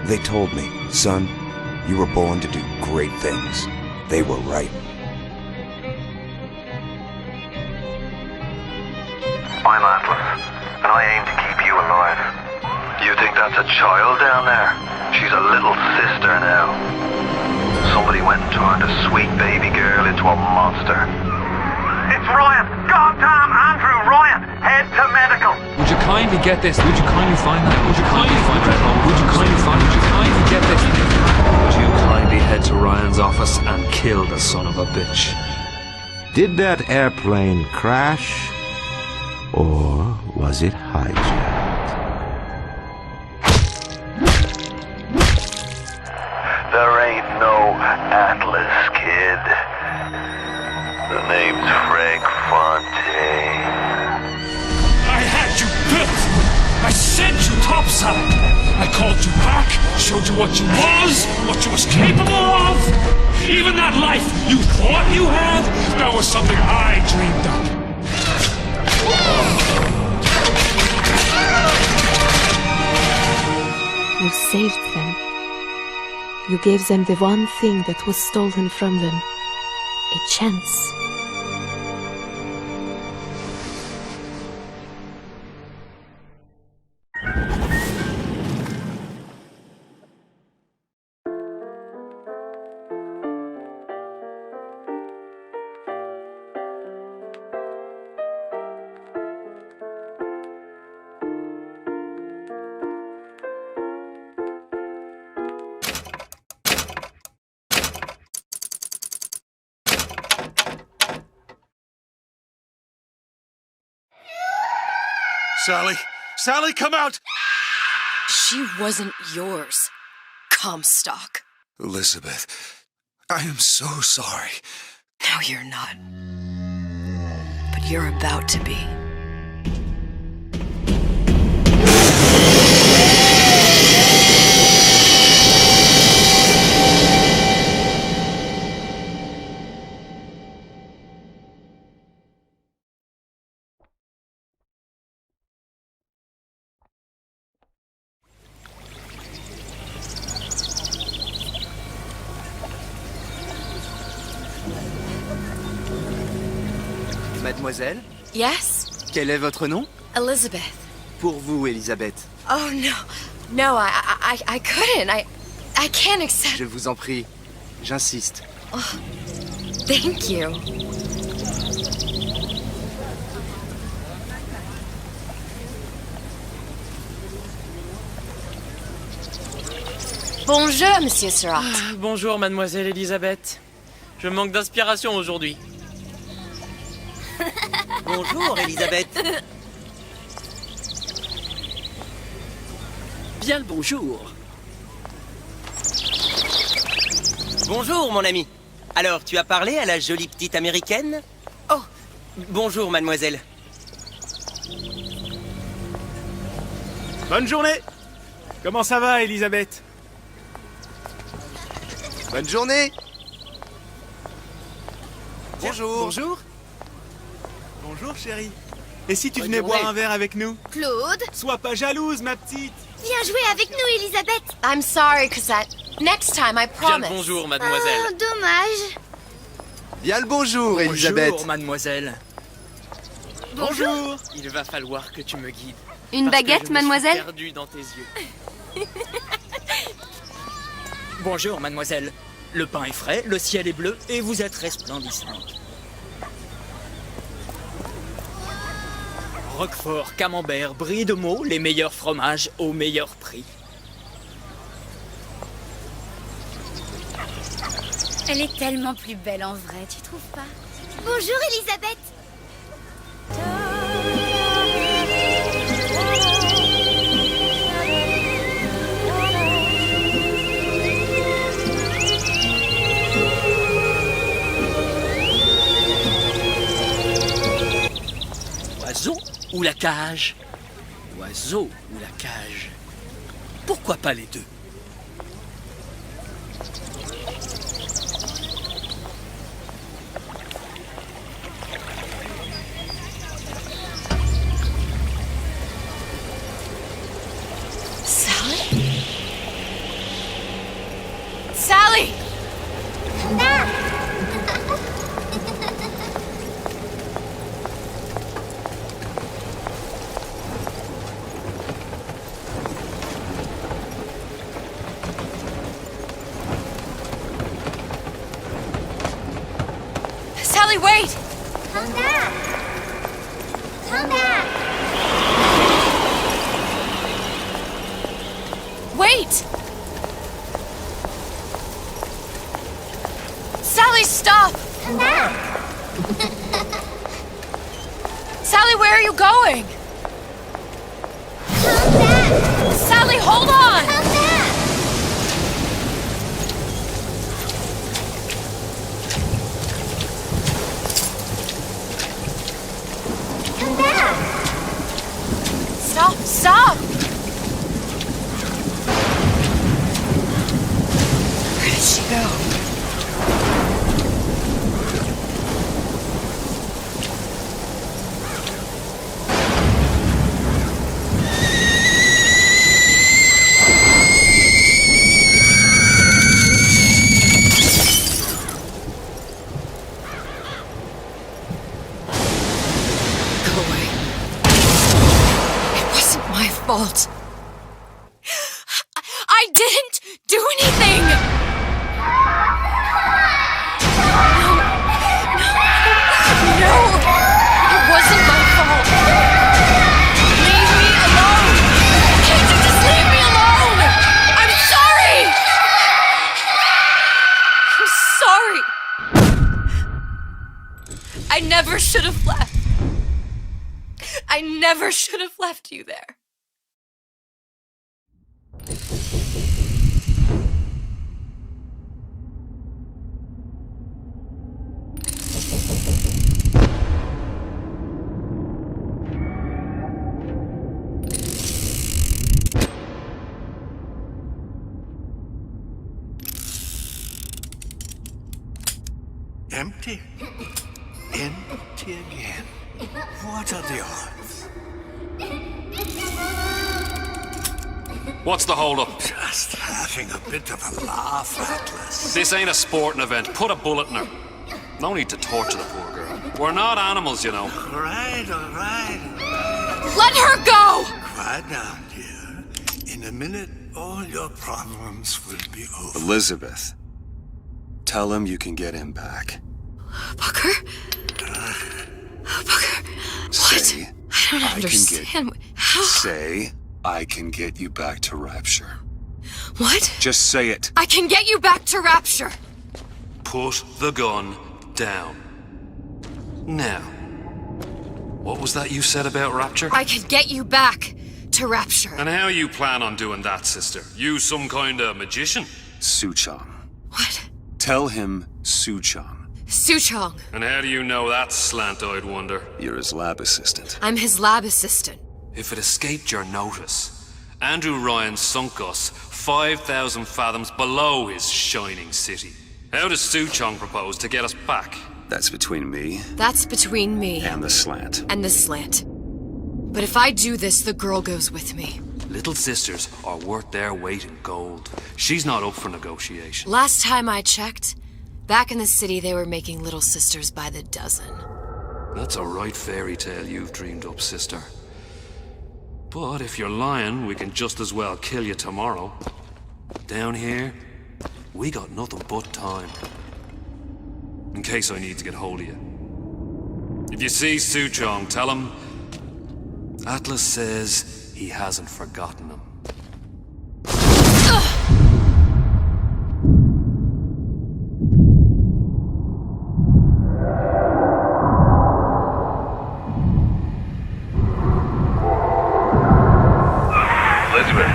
They told me, son, you were born to do great things. They were right. I'm Atlas, and I aim to keep you alive. You think that's a child down there? She's a little sister now. Somebody went and turned a sweet baby girl into a monster. It's Ryan! Goddamn Andrew Ryan! Head to medical! Would you kindly get this? Would you kindly find that? Would you kindly find Red Hole? Would you kindly find? Would you kindly get this? Would you kindly head to Ryan's office and kill the son of a bitch? Did that airplane crash? Or was it hijacked? There ain't no Atlas, kid. The name's Frank Fontaine. I had you built! I sent you topside! I called you back, showed you what you was capable of! Even that life you thought you had, that was something I dreamed up. You saved them. You gave them the one thing that was stolen from them. A chance. Sally! Sally, come out! She wasn't yours, Comstock. Elizabeth, I am so sorry. No, you're not. But you're about to be. Mademoiselle? Yes? Quel est votre nom? Elizabeth. Pour vous, Elisabeth. Oh, no. No, I couldn't. I can't accept... Je vous en prie. J'insiste. Oh, thank you. Bonjour, Monsieur Surratt. Bonjour, Mademoiselle Elisabeth. Je manque d'inspiration aujourd'hui. Bonjour, Elisabeth. Bien le bonjour. Bonjour, mon ami. Alors, tu as parlé à la jolie petite américaine? Oh, bonjour, mademoiselle. Bonne journée. Comment ça va, Elisabeth? Bonne journée. Bonjour. Bonjour. Bonjour, chérie. Et si tu Bonne venais journée. boire un verre avec nous? Claude? Sois pas jalouse, ma petite. Viens jouer avec nous, Elisabeth. I'm sorry, Cosette. Next time, I Bien promise. le bonjour, mademoiselle. Oh, dommage. Bien le bonjour, Elisabeth. Bonjour, mademoiselle. Bonjour. Il va falloir que tu me guides. Une parce que baguette, je me suis mademoiselle? perdu dans tes yeux. Bonjour, mademoiselle. Le pain est frais, le ciel est bleu et vous êtes resplendissante. Roquefort, camembert, brie de Meaux, les meilleurs fromages au meilleur prix. Elle est tellement plus belle en vrai, tu trouves pas? Bonjour, Elisabeth. Oiseau ou la cage? Oiseau ou la cage? Pourquoi pas les deux? Sally? Sally, wait! Come back! Come back! Wait! Sally, stop! Come back! Sally, where are you going? Come back! Sally, hold on! Come back! Come back! Stop, stop! Where did she go? Go away. It wasn't my fault. I didn't do anything! No, it wasn't my fault. Leave me alone! Can't you just leave me alone? I'm sorry! I'm sorry. I never should have left. I never should have left you there. Empty. Empty again. What are the odds? What's the hold-up? Just having a bit of a laugh, Atlas. This ain't a sporting event. Put a bullet in her. No need to torture the poor girl. We're not animals, you know. All right. Let her go! Quiet down, dear. In a minute, all your problems will be over. Elizabeth, tell him you can get him back. Booker? Booker? Say, What? I don't understand. How? Say, I can get you back to Rapture. What? Just say it. I can get you back to Rapture. Put the gun down. Now, what was that you said about Rapture? I can get you back to Rapture. And how you plan on doing that, sister? You some kind of magician? Suchong. What? Tell him Suchong. Suchong. And how do you know that, slant-eyed wonder? You're his lab assistant. I'm his lab assistant. If it escaped your notice, Andrew Ryan sunk us 5,000 fathoms below his shining city. How does Suchong propose to get us back? That's between me That's between me and the slant. and the slant. But if I do this, the girl goes with me. Little sisters are worth their weight in gold. She's not up for negotiation. Last time I checked, back in the city they were making little sisters by the dozen. That's a right fairy tale you've dreamed up, sister. But if you're lying, we can just as well kill you tomorrow. Down here, we got nothing but time. In case I need to get hold of you. If you see Suchong, tell him Atlas says he hasn't forgotten him. Elizabeth,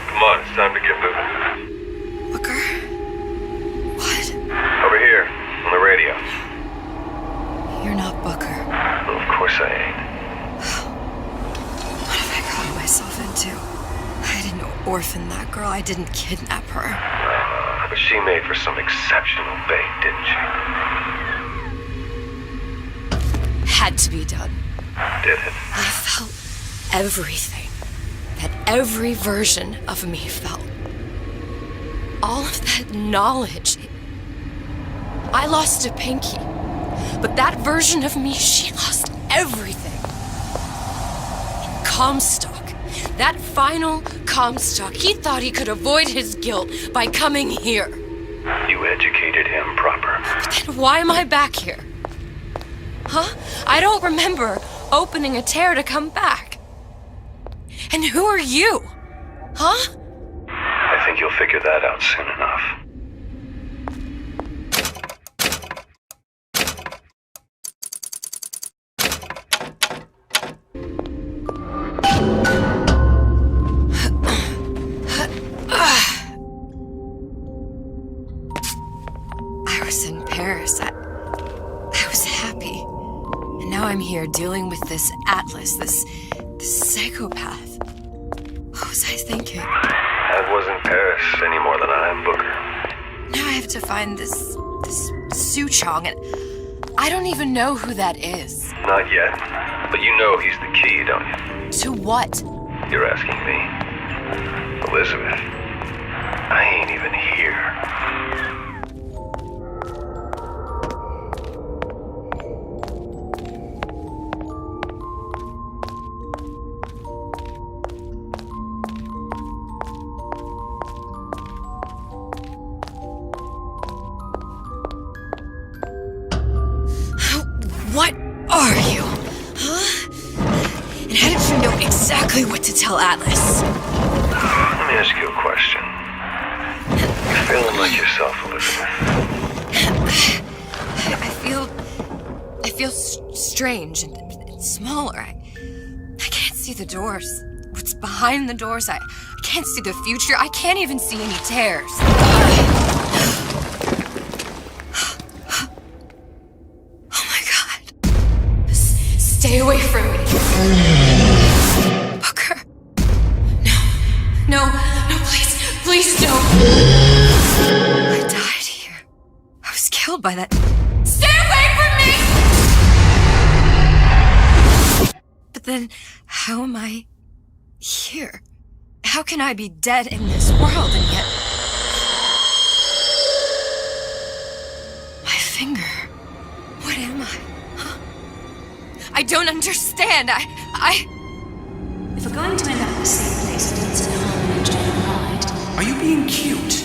come on, it's time to get moving. Booker? What? Over here, on the radio. You're not Booker. Well, of course I ain't. What have I gotten myself into? I didn't orphan that girl. I didn't kidnap her. But she made for some exceptional bait, didn't she? Had to be done. Did it? I felt everything that every version of me felt. All of that knowledge. I lost a pinky. But that version of me, she lost everything. Comstock. That final Comstock. He thought he could avoid his guilt by coming here. You educated him proper. Then why am I back here? Huh? I don't remember opening a tear to come back. And who are you? Huh? I think you'll figure that out soon enough. I was in Paris. I was happy. And now I'm here dealing with this Atlas, this psychopath. What was I thinking? That wasn't Paris any more than I am Booker. Now I have to find this Suchong, and I don't even know who that is. Not yet. But you know he's the key, don't you? To what? You're asking me. Elizabeth, I ain't even here. What are you? Huh? And how did you know exactly what to tell Atlas? Let me ask you a question. You feeling like yourself, Elizabeth? I feel strange and smaller. I can't see the doors. What's behind the doors? I can't see the future. I can't even see any tears. Stay away from me. Booker. No, please don't. I died here. I was killed by that. Stay away from me! But then, how am I here? How can I be dead in this world and yet... My finger. What am I? I don't understand. If we're going to end up in the same place, it's in harm and hide. Are you being cute?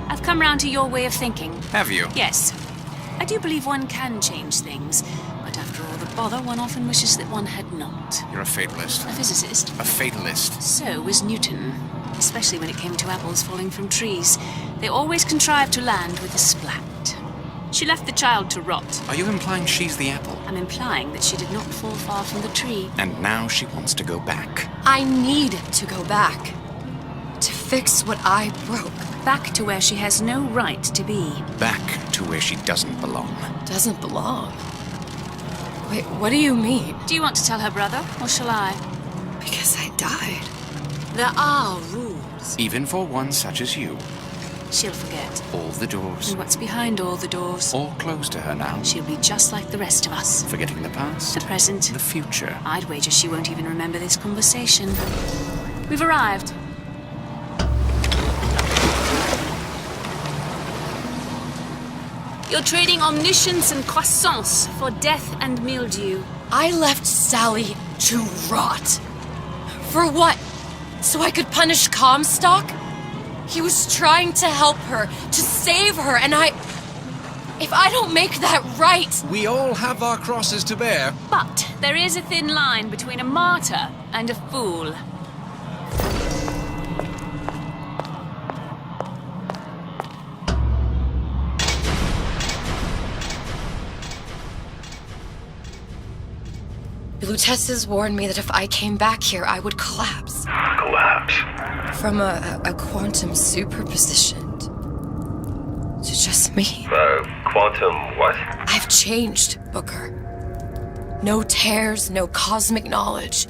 I've come round to your way of thinking. Have you? Yes. I do believe one can change things, but after all the bother, one often wishes that one had not. You're a fatalist. A physicist. A fatalist. So was Newton, especially when it came to apples falling from trees. They always contrived to land with a splat. She left the child to rot. Are you implying she's the apple? I'm implying that she did not fall far from the tree. And now she wants to go back. I need to go back. To fix what I broke. Back to where she has no right to be. Back to where she doesn't belong. Doesn't belong? Wait, what do you mean? Do you want to tell her brother, or shall I? Because I died. There are rules. Even for one such as you. She'll forget. All the doors. And what's behind all the doors? All closed to her now. She'll be just like the rest of us. Forgetting the past. The present. The future. I'd wager she won't even remember this conversation. We've arrived. You're trading omniscience and croissance for death and mildew. I left Sally to rot. For what? So I could punish Comstock? He was trying to help her, to save her, and if I don't make that right... We all have our crosses to bear. But there is a thin line between a martyr and a fool. Lutesses warned me that if I came back here, I would collapse. Collapse? From a quantum superposition to just me. Quantum what? I've changed, Booker. No tears, no cosmic knowledge.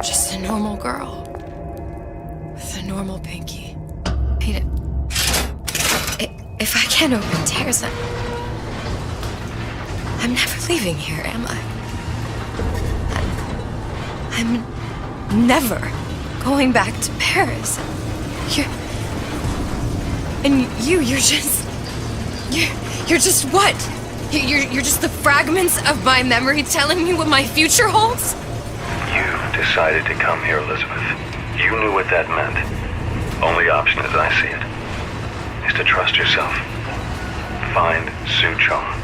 Just a normal girl. With a normal pinky. Hate it. If I can't open tears, I'm never leaving here, am I? I'm never going back to Paris. You're just what? You're just the fragments of my memory telling me what my future holds? You decided to come here, Elizabeth. You knew what that meant. Only option as I see it. is to trust yourself. Find Suchong.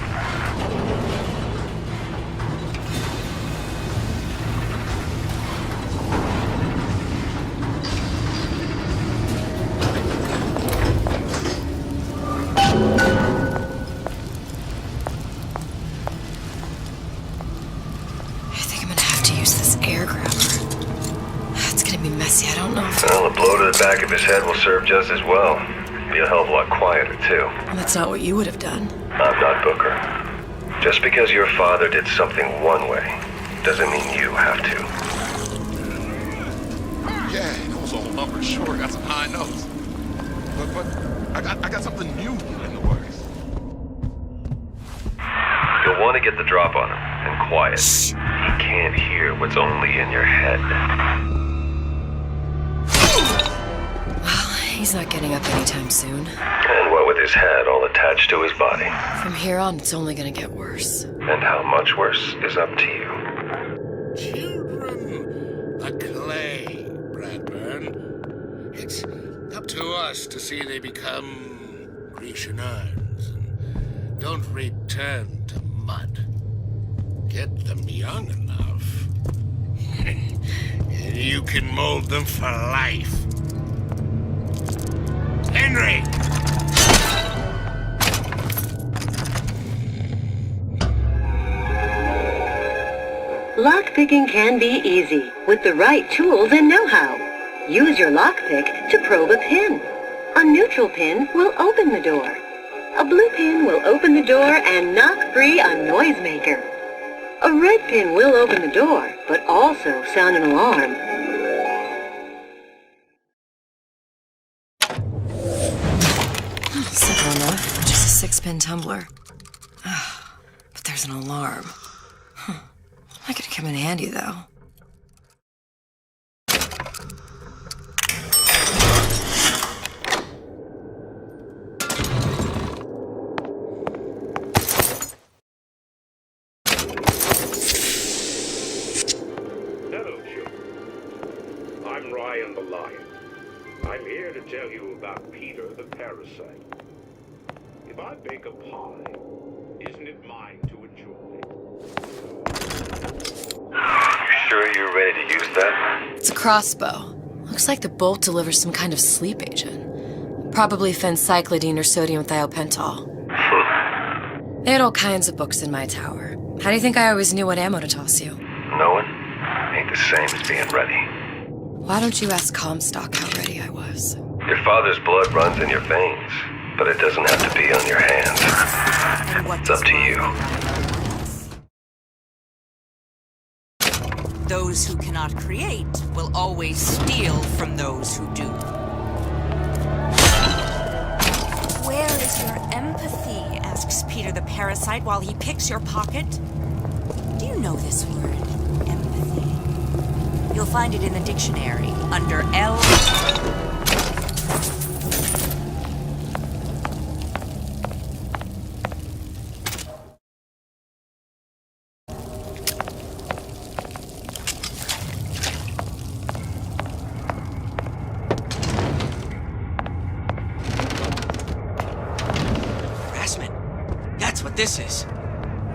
Well, a blow to the back of his head will serve just as well. Be a hell of a lot quieter, too. That's not what you would have done. I'm not Booker. Just because your father did something one way, doesn't mean you have to. Yeah, those old numbers sure got some high notes. But I got something new in the works. You'll want to get the drop on him, and quiet. He can't hear what's only in your head. He's not getting up anytime soon. And what with his head all attached to his body. From here on, it's only gonna get worse. And how much worse is up to you. Children, the clay, Bradburn. It's up to us to see they become Grecian urns and don't return to mud. Get them young enough, and you can mold them for life. Henry! Lockpicking can be easy with the right tools and know-how. Use your lockpick to probe a pin. A neutral pin will open the door. A blue pin will open the door and knock free a noisemaker. A red pin will open the door, but also sound an alarm. Simple enough, just a 6-pin tumbler. But there's an alarm. That could come in handy, though. Hello, children. I'm Ryan the Lion. I'm here to tell you about Peter the Parasite. If I bake a pie, isn't it mine to enjoy? You sure you're ready to use that? It's a crossbow. Looks like the bolt delivers some kind of sleep agent. Probably phencyclidine or sodium thiopental. They had all kinds of books in my tower. How do you think I always knew what ammo to toss you? Knowing ain't the same as being ready. Why don't you ask Comstock how ready I was? Your father's blood runs in your veins, but it doesn't have to be on your hands. It's up to you. Those who cannot create will always steal from those who do. Where is your empathy? Asks Peter the Parasite while he picks your pocket. Do you know this word, empathy? You'll find it in the dictionary under L. This is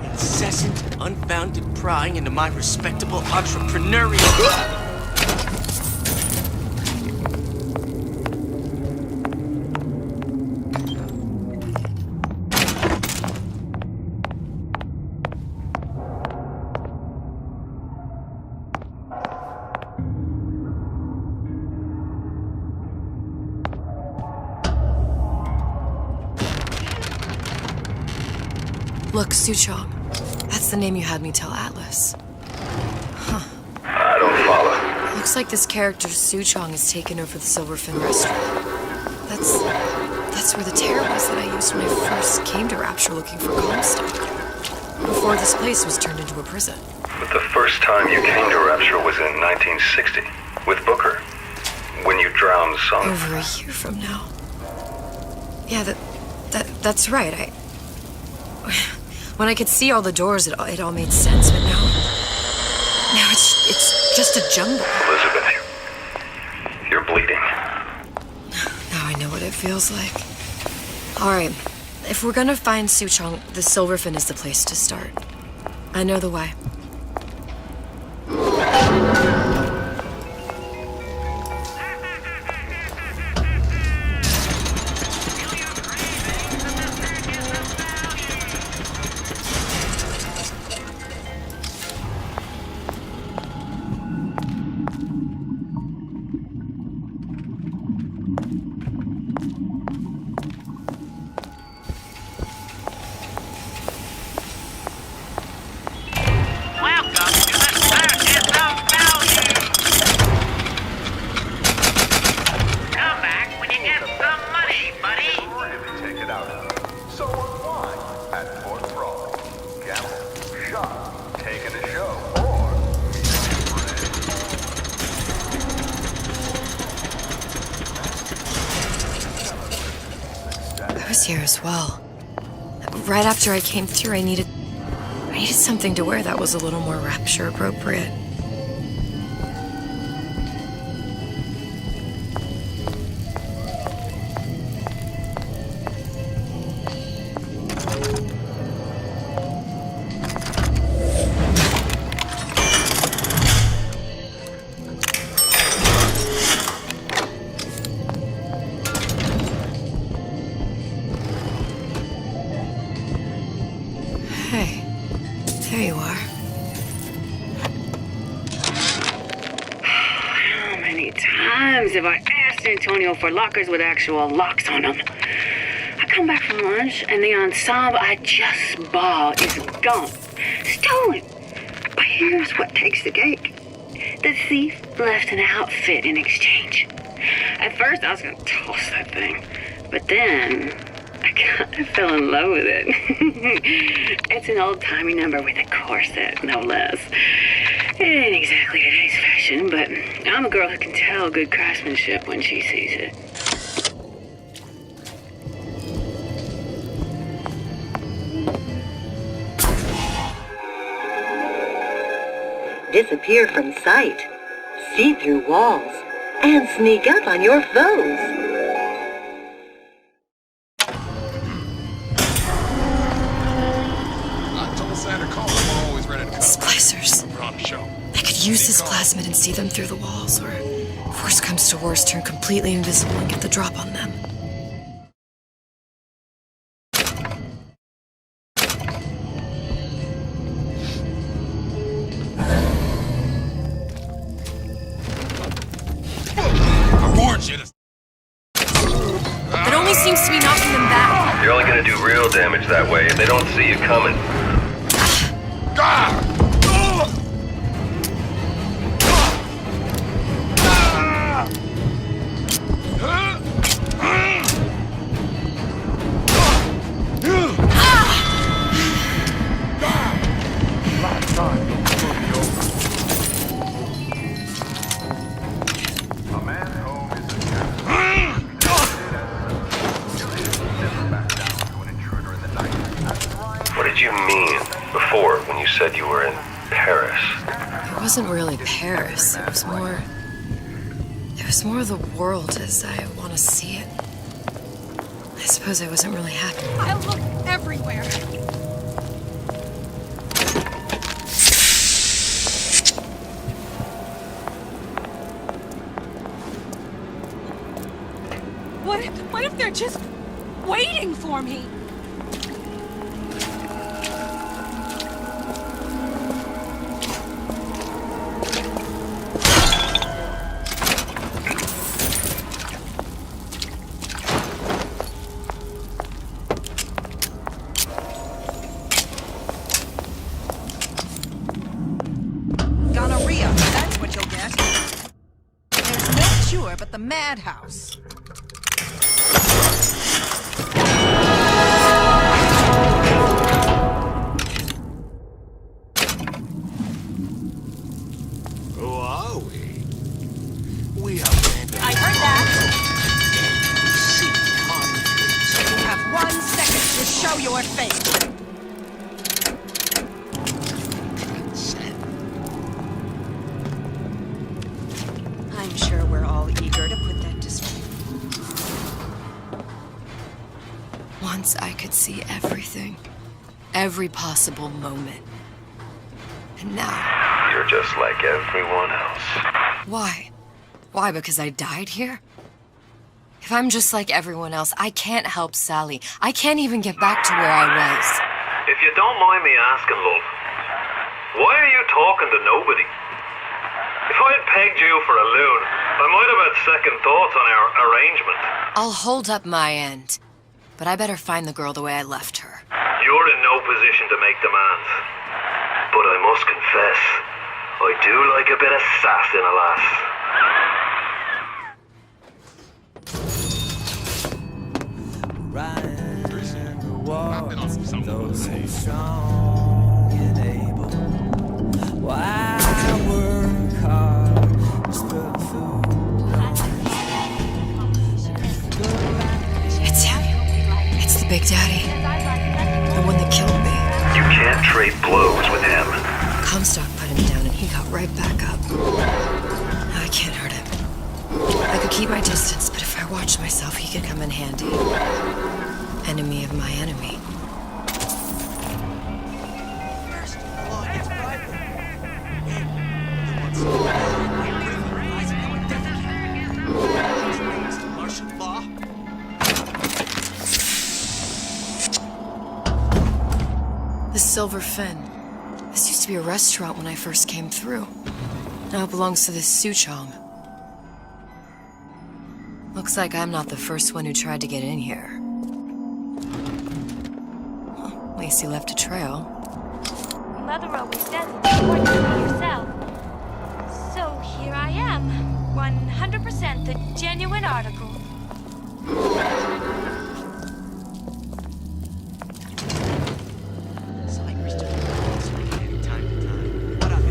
incessant, unbounded prying into my respectable entrepreneurial... Look, Suchong. That's the name you had me tell Atlas. Huh. I don't follow. Looks like this character Suchong has taken over the Silverfin restaurant. That's where the tear was that I used when I first came to Rapture looking for Comstock. Before this place was turned into a prison. But the first time you came to Rapture was in 1960, with Booker. When you drowned Son. Over a year from now. Yeah, that's right. When I could see all the doors, it all made sense, but now it's just a jumble. Elizabeth, you're bleeding. Now I know what it feels like. Alright, if we're gonna find Suchong, the Silverfin is the place to start. I know the way. I was here as well. Right after I came through, I needed something to wear that was a little more rapture appropriate. Hey, there you are. How many times have I asked Antonio for lockers with actual locks on them? I come back from lunch and the ensemble I just bought is gone. Stolen. But here's what takes the cake. The thief left an outfit in exchange. At first I was gonna toss that thing, but then I kind of fell in love with it. It's an old-timey number with a corset, no less. It ain't exactly today's fashion, but I'm a girl who can tell good craftsmanship when she sees it. Disappear from sight, see through walls, and sneak up on your foes. Splicers. I could use this plasmid and see them through the walls, or if worst comes to worst, turn completely invisible and get the drop on them. It only seems to be knocking them back. You're only gonna do real damage that way if they don't see you coming. What did you mean before when you said you were in Paris? It wasn't really Paris. It was more of the world as I want to see it. I suppose I wasn't really happy. I look everywhere. What if they're just waiting for me? Gonorrhea, that's what you'll get. There's no cure but the madhouse. Who are we? We are bandits. I heard that. You have 1 second to show your face. I'm sure we're all eager to put that to sleep. once I could see everything. Every possible moment. And now... You're just like everyone else. Why? Why, because I died here? If I'm just like everyone else, I can't help Sally. I can't even get back to where I was. If you don't mind me asking, love, why are you talking to nobody? If I had pegged you for a loon, I might have had second thoughts on our arrangement. I'll hold up my end. But I better find the girl the way I left her. You're in no position to make demands. But I must confess, I do like a bit of sass in a lass. Those who strong and able. Why work hard just for food? It's him. It's the Big Daddy. The one that killed me. You can't trade blows with him. Comstock put him down and he got right back up. Now I can't hurt him. I could keep my distance, but if I watch myself, he could come in handy. Enemy of my enemy. The Silver Fin. This used to be a restaurant when I first came through. Now it belongs to this Suchong. Looks like I'm not the first one who tried to get in here. Well, at least he left a trail. Mother always says it's important to be yourself. So here I am, 100% the genuine article.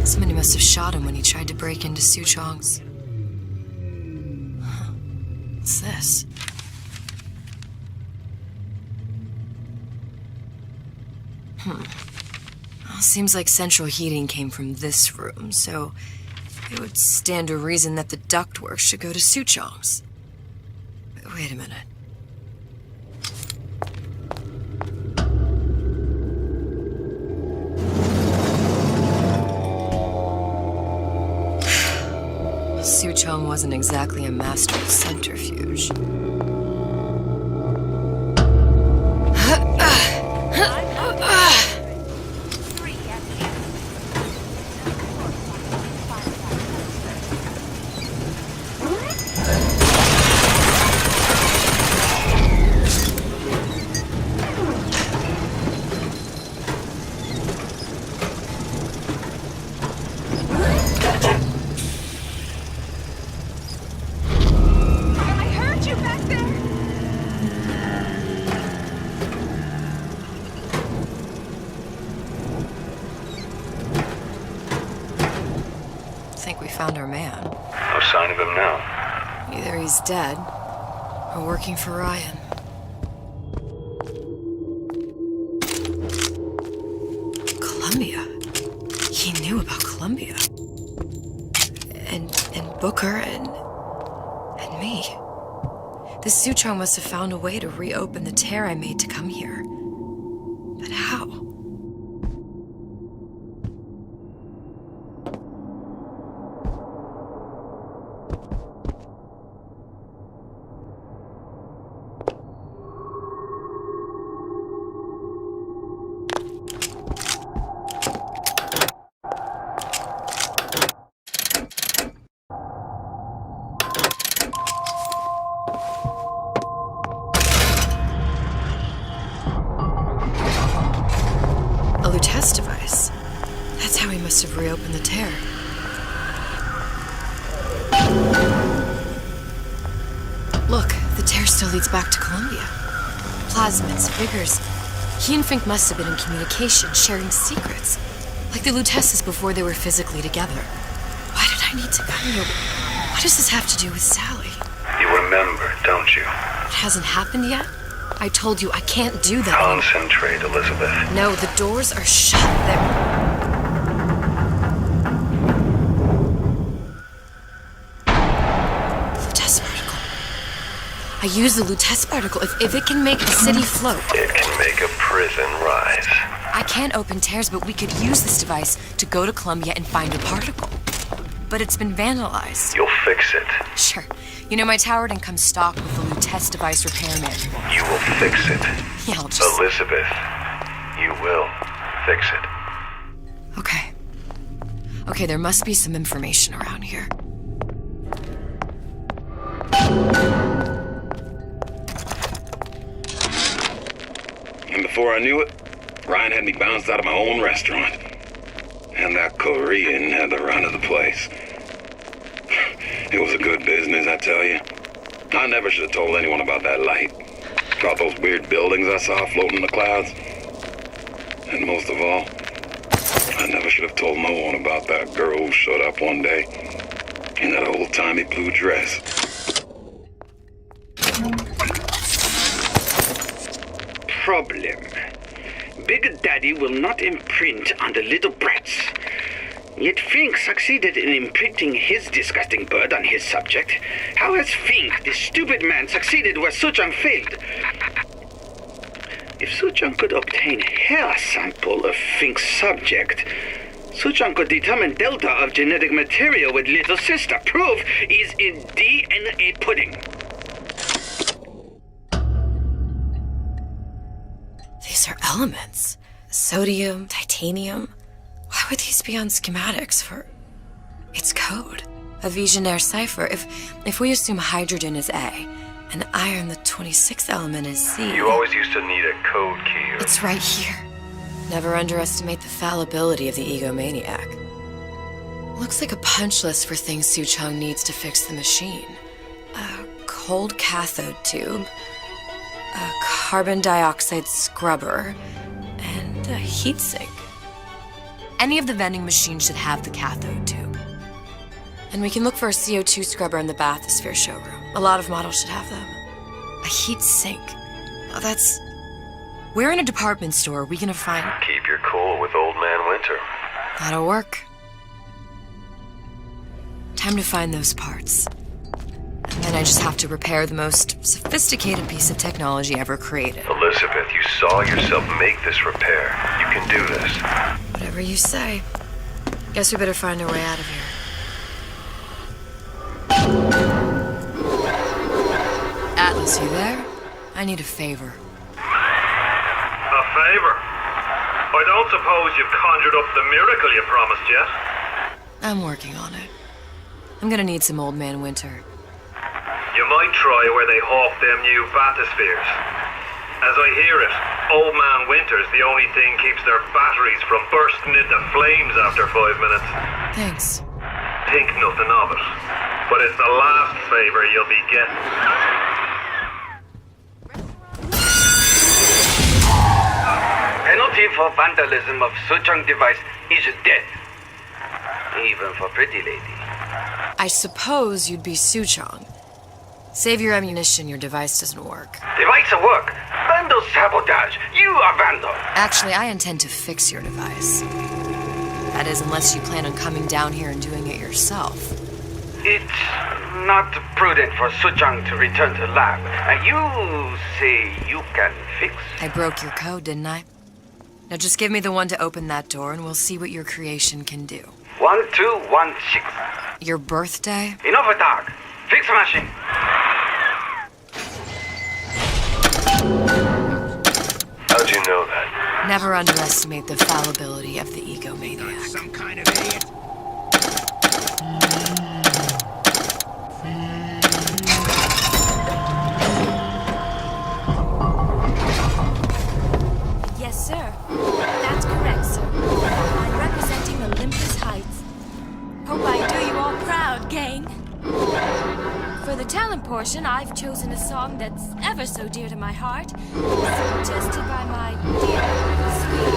Somebody must have shot him when he tried to break into Suchong's. Huh. What's this? Well, seems like central heating came from this room, so it would stand to reason that the ductwork should go to Suchong's. Wait a minute. Suchong wasn't exactly a master of centrifuge. Found our man. No sign of him now. Either he's dead, or working for Ryan. Columbia. He knew about Columbia. And Booker and me. The Suchong must have found a way to reopen the tear I made to come here. But how? Device. That's how he must have reopened the tear. Look, the tear still leads back to Columbia. Plasmids, Vigors. He and Fink must have been in communication, sharing secrets. Like the Lutesses before they were physically together. Why did I need to come here? What does this have to do with Sally? You remember, don't you? It hasn't happened yet? I told you I can't do that. Concentrate, Elizabeth. No, the doors are shut. The test particle. I use the Lutece particle. If it can make a city float. It can make a prison rise. I can't open tears, but we could use this device to go to Columbia and find a particle. But it's been vandalized. You'll fix it. Sure. You know, my tower didn't come stocked with the Lutece device repair manual. You will fix it. Yeah, I'll just... Elizabeth, you will fix it. Okay. Okay, there must be some information around here. And before I knew it, Ryan had me bounced out of my own restaurant. And that Korean had the run of the place. It was a good business, I tell you. I never should have told anyone about that light. About those weird buildings I saw floating in the clouds. And most of all, I never should have told no one about that girl who showed up one day in that old-timey blue dress. Problem. Big Daddy will not imprint on the little brats. Yet Fink succeeded in imprinting his disgusting bird on his subject. How has Fink, this stupid man, succeeded where Suchong failed? If Suchong could obtain hair sample of Fink's subject, Suchong could determine delta of genetic material with little sister. Proof is in DNA pudding. These are elements. Sodium, titanium. Why would these be on schematics for... It's code. A Visionaire cipher. If we assume hydrogen is A, and iron, the 26th element, is C... You always used to need a code key. It's right here. Never underestimate the fallibility of the egomaniac. Looks like a punch list for things Suchong needs to fix the machine. A cold cathode tube, a carbon dioxide scrubber, and a heatsink. Any of the vending machines should have the cathode tube. And we can look for a CO2 scrubber in the bathysphere showroom. A lot of models should have them. A heat sink. Oh, that's... Where in a department store are we gonna find... Keep your cool with Old Man Winter. That'll work. Time to find those parts. And then I just have to repair the most sophisticated piece of technology ever created. Elizabeth, you saw yourself make this repair. You can do this. Whatever you say. Guess we better find our way out of here. Atlas, you there? I need a favor. A favor? I don't suppose you've conjured up the miracle you promised yet? I'm working on it. I'm gonna need some Old Man Winter. You might try where they hawk them new bathyspheres. As I hear it, Old Man Winter's the only thing keeps their batteries from bursting into flames after 5 minutes. Thanks. Think nothing of it. But it's the last favor you'll be getting. Penalty for vandalism of Suchong device is death. Even for pretty lady. I suppose you'd be Suchong. Save your ammunition, your device doesn't work. Device at work. Vandal sabotage. You are vandal. Actually, I intend to fix your device. That is, unless you plan on coming down here and doing it yourself. It's not prudent for Suchong to return to lab. You say you can fix? I broke your code, didn't I? Now just give me the one to open that door and we'll see what your creation can do. 1216. Your birthday? Enough talk. Fix machine. How'd you know that? Never underestimate the fallibility of the egomaniac. Some kind of idiot. Yes, sir. That's correct, sir. I'm representing Olympus Heights. Hope I do you all proud, gang. For the talent portion, I've chosen a song that's ever so dear to my heart, suggested by my dear, sweet...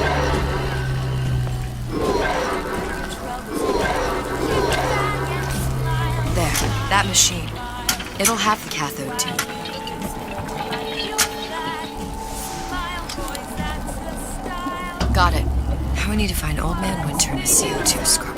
There, that machine. It'll have the cathode tube. Got it. Now we need to find Old Man Winter and a CO2 scrubber.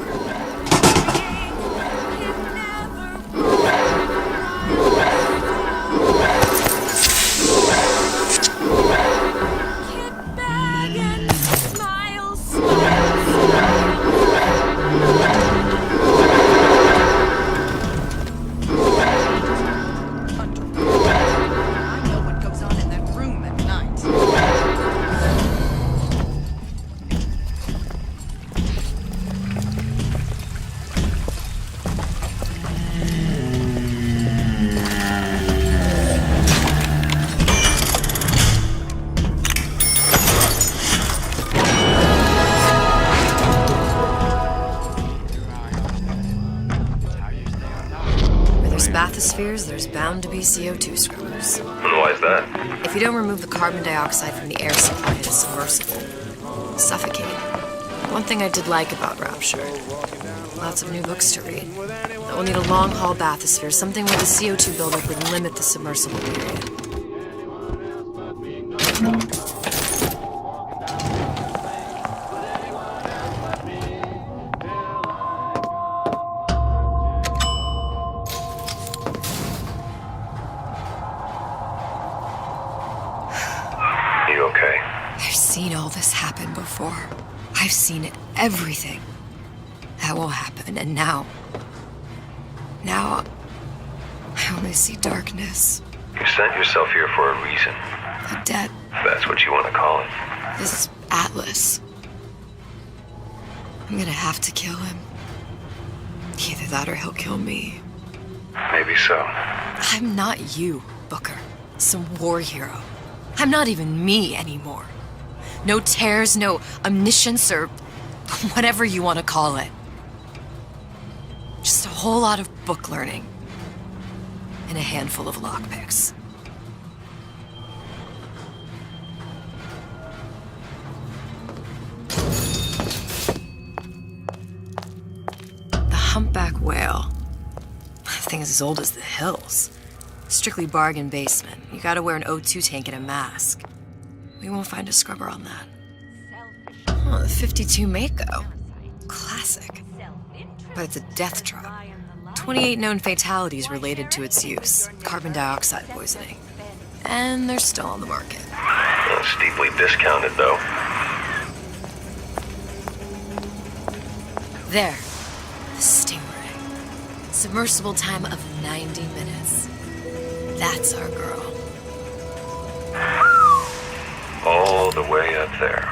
bound to be CO2 scrubbers. And why is that? If you don't remove the carbon dioxide from the air supply, it is submersible. Suffocating. One thing I did like about Rapture. Lots of new books to read. But we'll need a long-haul bathysphere, something where the CO2 buildup would limit the submersible period. You okay? I've seen all this happen before. I've seen it, everything. That will happen, and now... Now... I only see darkness. You sent yourself here for a reason. A debt. If that's what you want to call it. This Atlas. I'm gonna have to kill him. Either that or he'll kill me. Maybe so. I'm not you, Booker. Some war hero. I'm not even me anymore. No tears, no omniscience, or whatever you want to call it. Just a whole lot of book learning. And a handful of lockpicks. The humpback whale. That thing is as old as the hills. Strictly bargain basement. You gotta wear an O2 tank and a mask. We won't find a scrubber on that. Oh, the 52 Mako. Classic. But it's a death drop. 28 known fatalities related to its use. Carbon dioxide poisoning. And they're still on the market. Steeply discounted, though. There. The Stingray. Submersible time of 90 minutes. That's our girl. All the way up there.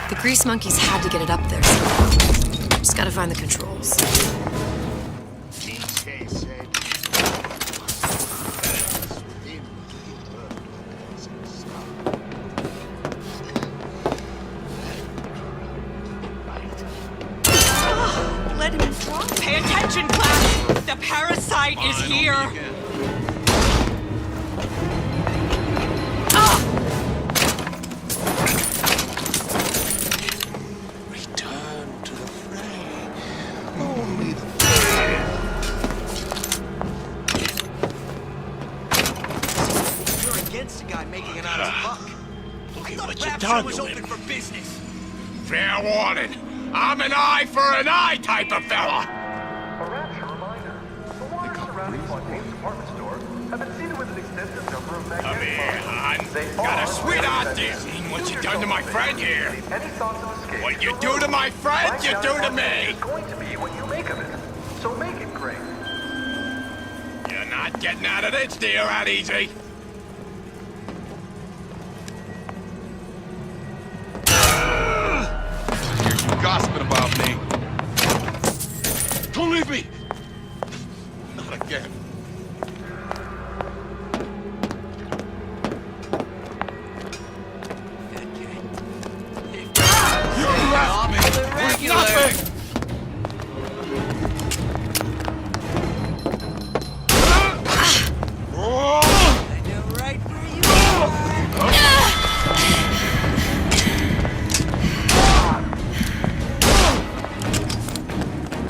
The grease monkeys had to get it up there somehow. Just gotta find the controls. Let him drop. Pay attention, class! The parasite is here! Return to the fray. Only the You're against a guy making an honest buck. Look at what Rapture you done was to open him. for business. Fair warning. I'm an eye for an eye type of fella. A Rapture reminder. The waters surrounding Fontaine's department store have been seeded with an extensive number of Come here, magnetic hon. Got a sweet idea. Seen what you done to my friend here. Any thoughts of escape? What you do to my friend, you do to me. It's going to be what you make of it. So make it great. You're not getting out of this deal that easy. You're gossiping about me. Don't leave me! Not again. You left me with nothing! I know right where you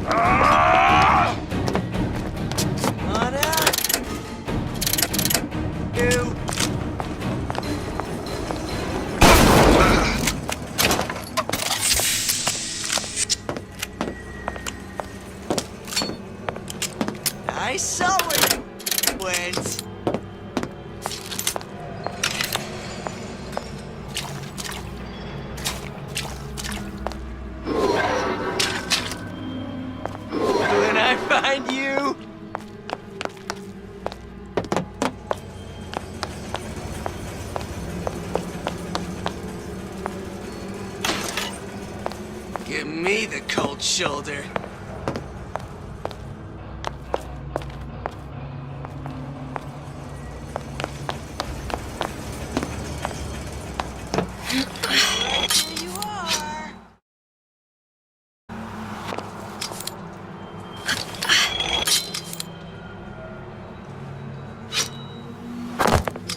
Come on out. You. I saw where it went. When I find you, give me the cold shoulder.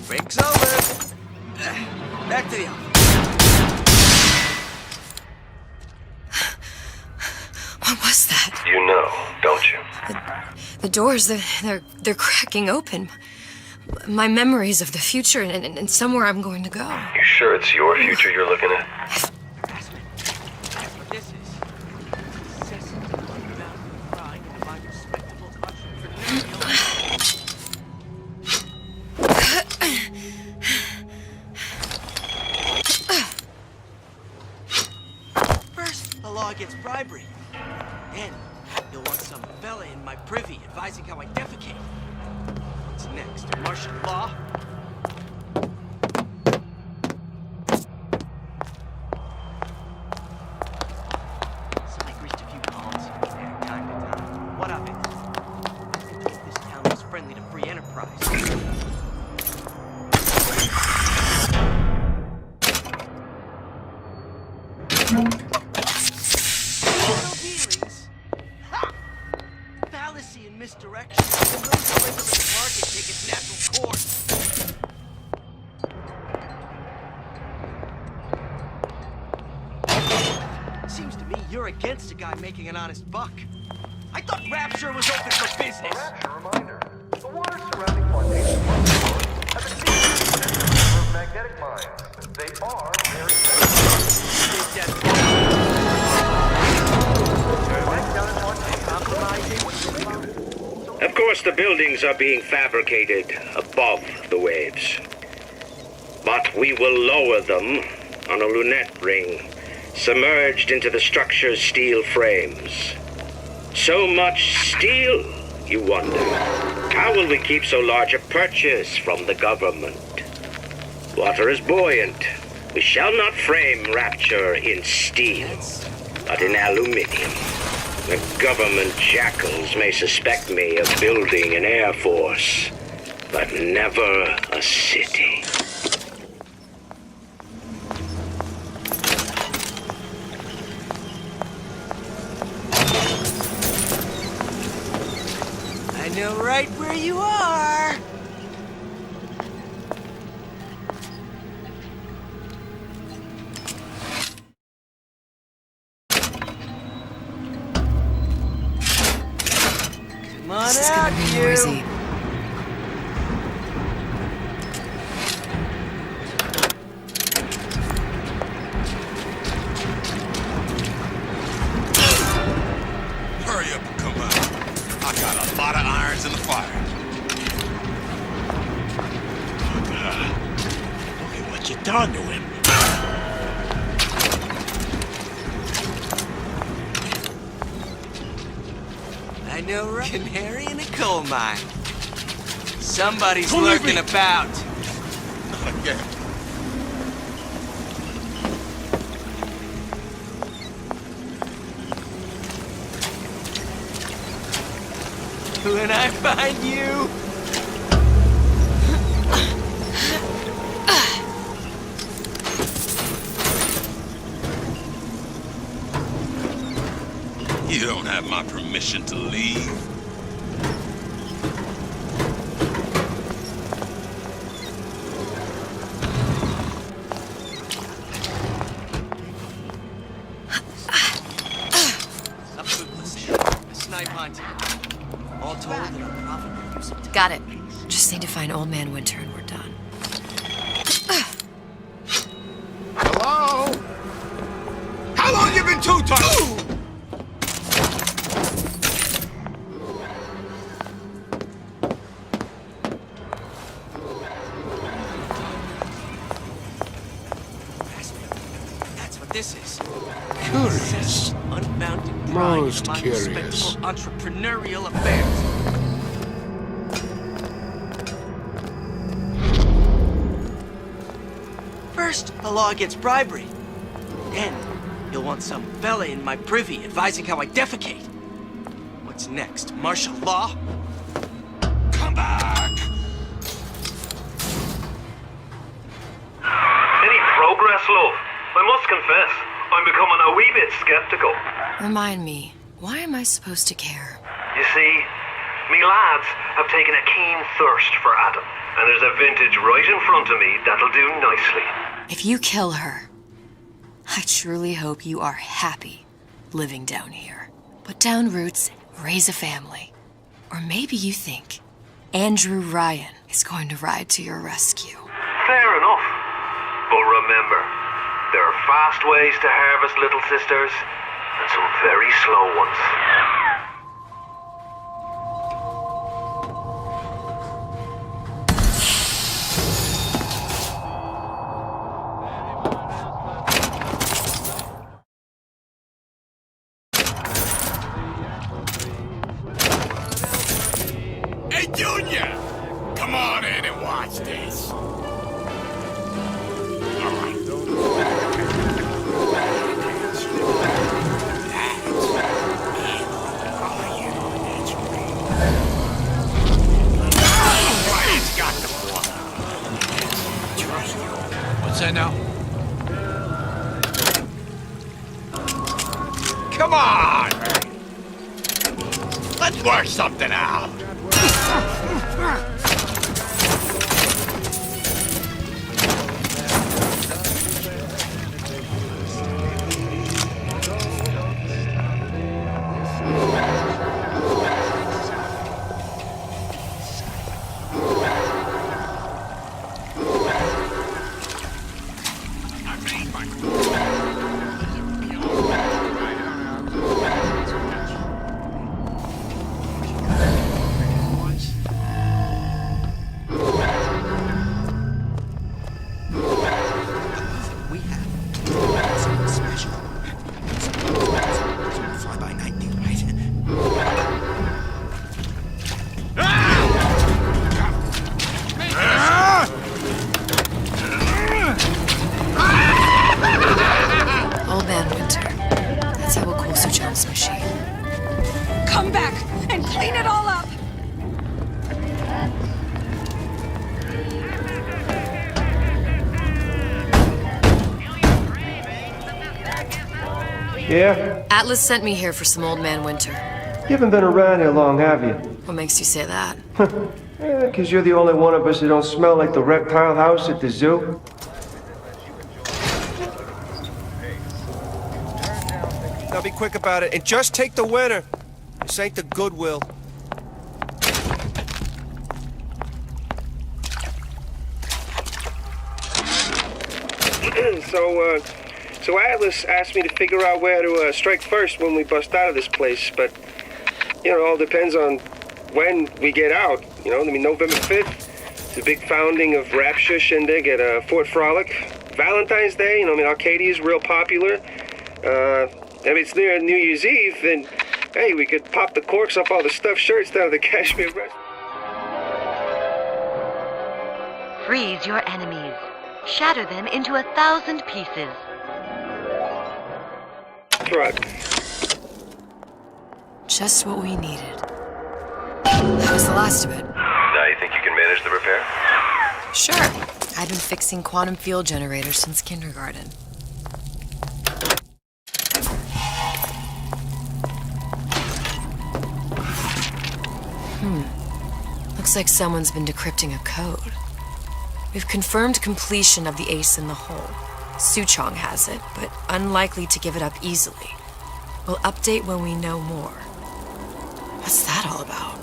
Break's over. Back to the office. What was that? You know, don't you? The doors, they're cracking open. My memories of the future and somewhere I'm going to go. You sure it's your future you're looking at? First, the law against bribery. Then, you'll want some fella in my privy advising how I defecate. What's next? Martial law? So I greased a few palms here and there, time to time. What of it? I think this town was friendly to free enterprise. Fallacy and misdirection. And those who live in the market take its natural course. Seems to me you're against a guy making an honest buck. I thought Rapture was open for business. Rapture reminder. The waters surrounding Fontaine's department store have been seized with a number of magnetic mines. They are very Of course, the buildings are being fabricated above the waves. But we will lower them on a lunette ring, submerged into the structure's steel frames. So much steel, you wonder. How will we keep so large a purchase from the government? Water is buoyant. We shall not frame Rapture in steel, but in aluminium. The government jackals may suspect me of building an air force, but never a city. I know right where you are. Come on This is out, gonna be you. noisy. Hurry up and come out. I got a lot of irons in the fire. Look at what you done to him. I know, right? Canary in a coal mine. Somebody's Don't leave lurking me. about. Again. When I find you, You don't have my permission to leave. a snipe hunt. All told, in a profitable use of time. Got it. Just need to find Old Man Winter and we're done. Hello? How long you been two-tongued? That's what this is. Curious. Unbounded pride Most among curious. respectable entrepreneurial affairs. First, a law against bribery. Then, you'll want some fella in my privy advising how I defecate. What's next? Martial law? Come back! Any progress, love? I must confess, I'm becoming a wee bit skeptical. Remind me, why am I supposed to care? You see, Me lads have taken a keen thirst for Adam, and there's a vintage right in front of me that'll do nicely. If you kill her, I truly hope you are happy living down here. Put down roots, raise a family. Or maybe you think Andrew Ryan is going to ride to your rescue. Fair enough. But remember, there are fast ways to harvest little sisters, and some very slow ones. Hey, Junior! Come on in and watch this. What's that now? Come on! Let's work something out. Come back and clean it all up! Yeah? Atlas sent me here for some Old Man Winter. You haven't been around here long, have you? What makes you say that? Because you're the only one of us who don't smell like the reptile house at the zoo. Now be quick about it, and just take the winner. This ain't the Goodwill. So Atlas asked me to figure out where to strike first when we bust out of this place, but, you know, it all depends on when we get out. You know, I mean, November 5th, the big founding of Rapture Shindig at Fort Frolic. Valentine's Day, you know, I mean, Arcadia's real popular. If it's near New Year's Eve, then, hey, we could pop the corks off all the stuffed shirts down at the Kashmir rest. Freeze your enemies. Shatter them into 1,000 pieces. Right. Just what we needed. That was the last of it. Now you think you can manage the repair? Sure. I've been fixing quantum field generators since kindergarten. Looks like someone's been decrypting a code. We've confirmed completion of the ace in the hole. Suchong has it, but unlikely to give it up easily. We'll update when we know more. What's that all about?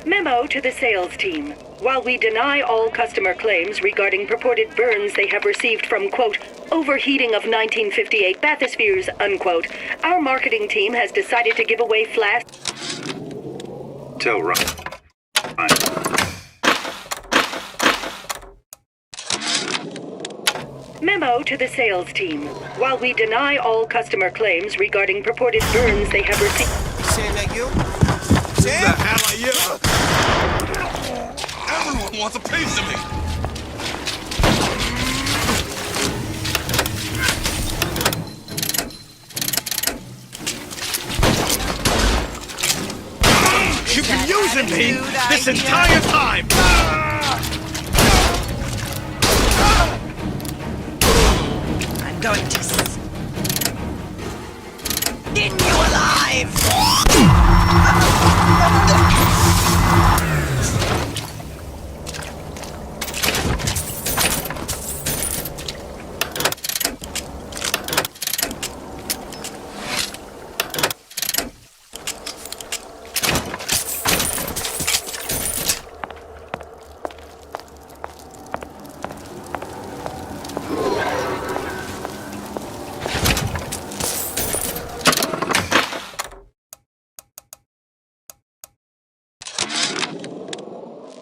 Memo to the sales team. While we deny all customer claims regarding purported burns they have received from, quote, overheating of 1958 bathyspheres, unquote, our marketing team has decided to give away flash... Tell Ryan. Memo to the sales team. While we deny all customer claims regarding purported burns they have received... Sam, that you? Sam? Who the hell are you? Everyone wants a piece of me. You've been using me this entire time! I going to skin you alive!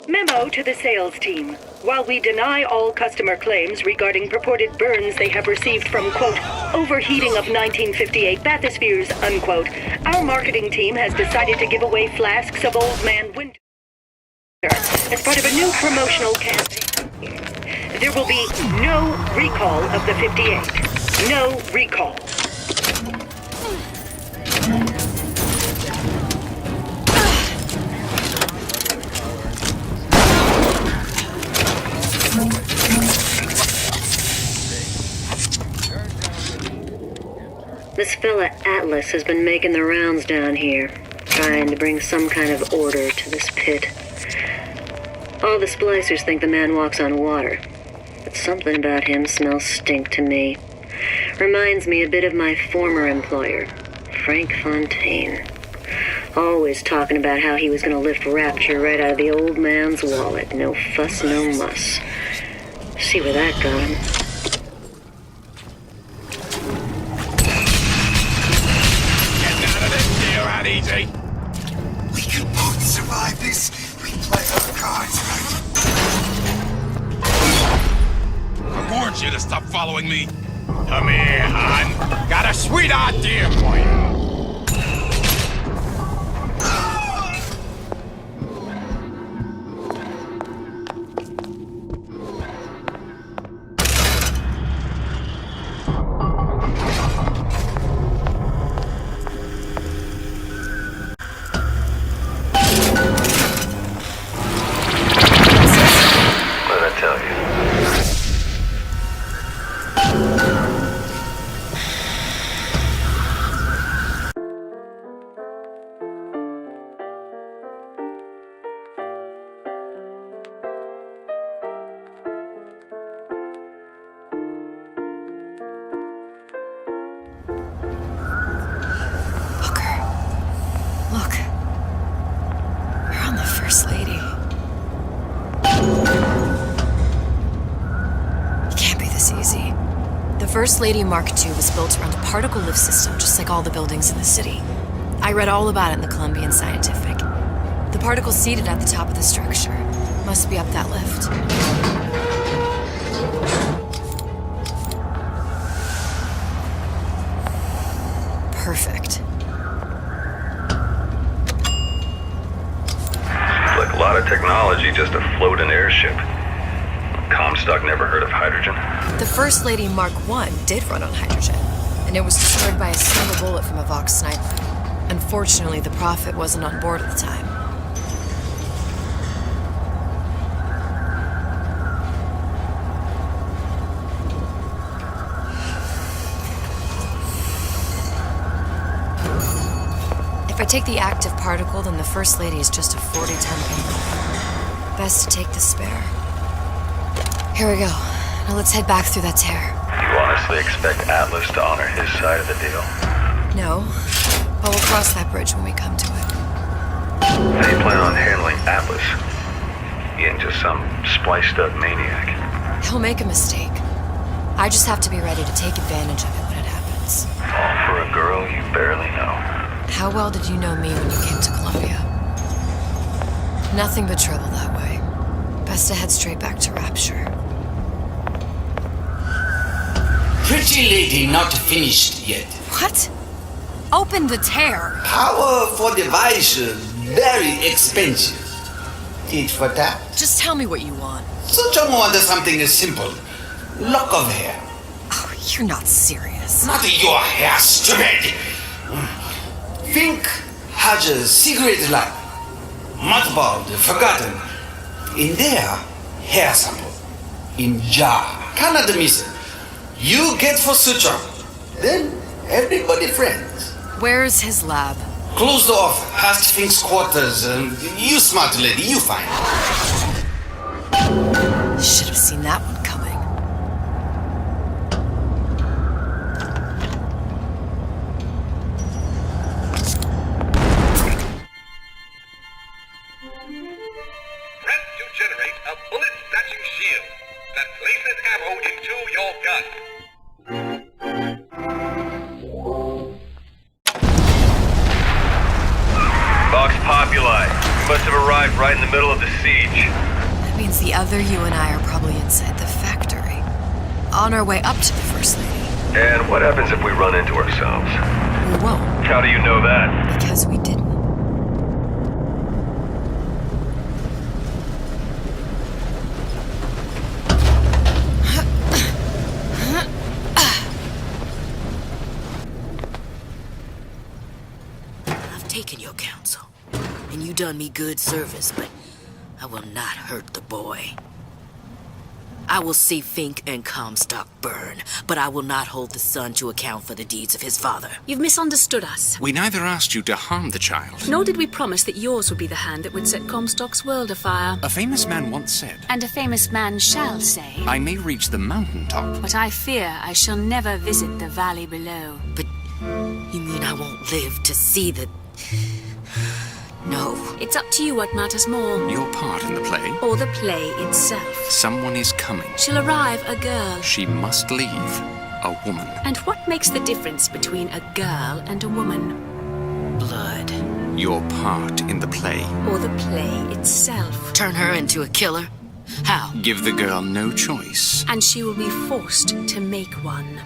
Memo to the sales team. While we deny all customer claims regarding purported burns they have received from, quote, overheating of 1958 bathyspheres, unquote, our marketing team has decided to give away flasks of Old Man Winter as part of a new promotional campaign. There will be no recall of the 58. No recall. This fella Atlas has been making the rounds down here, trying to bring some kind of order to this pit. All the splicers think the man walks on water, but something about him smells stink to me. Reminds me a bit of my former employer, Frank Fontaine. Always talking about how he was going to lift Rapture right out of the old man's wallet. No fuss, no muss. See where that got him. Easy. We can both survive this. We play our cards right. I warned you to stop following me. Come here, hon. Got a sweet idea for you. First Lady Mark II was built around a particle lift system, just like all the buildings in the city. I read all about it in the Columbian Scientific. The particles seated at the top of the structure must be up that lift. Perfect. Seems like a lot of technology just to float an airship. Comstock never heard of hydrogen. The First Lady Mark I did run on hydrogen, and it was destroyed by a single bullet from a Vox sniper. Unfortunately, the Prophet wasn't on board at the time. If I take the active particle, then the First Lady is just a 40-ton payload. Best to take the spare. Here we go. Now let's head back through that tear. You honestly expect Atlas to honor his side of the deal? No, but we'll cross that bridge when we come to it. How do you plan on handling Atlas? He ain't just some spliced-up maniac. He'll make a mistake. I just have to be ready to take advantage of it when it happens. All for a girl you barely know. How well did you know me when you came to Columbia? Nothing but trouble that way. Best to head straight back to Rapture. Pretty lady not finished yet. What? Open the tear. Powerful device, very expensive. Tit for tat. Just tell me what you want. So John wanted something simple. Lock of hair. Oh, you're not serious. Not your hair, stupid. Think has a cigarette light. Mothballed, forgotten. In there, hair sample. In jar. Cannot miss it. You get for Suchong. Then everybody friends. Where's his lab? Closed off, past Fink's quarters. You smart lady, you find. Should have seen that one coming. Press to generate a bullet-snatching shield that places ammo into your gun. Vox Populi. We must have arrived right in the middle of the siege. That means the other you and I are probably inside the factory. On our way up to the First Lady. And what happens if we run into ourselves? We won't. How do you know that? Because we didn't. I've taken your counsel, and you done me good service, but I will not hurt the boy. I will see Fink and Comstock burn, but I will not hold the son to account for the deeds of his father. You've misunderstood us. We neither asked you to harm the child. Nor did we promise that yours would be the hand that would set Comstock's world afire. A famous man once said, And a famous man shall say, I may reach the mountaintop, but I fear I shall never visit the valley below. But you mean I won't live to see the... No. It's up to you what matters more. Your part in the play? Or the play itself. Someone is coming. She'll arrive a girl. She must leave a woman. And what makes the difference between a girl and a woman? Blood. Your part in the play. Or the play itself. Turn her into a killer? How? Give the girl no choice. And she will be forced to make one.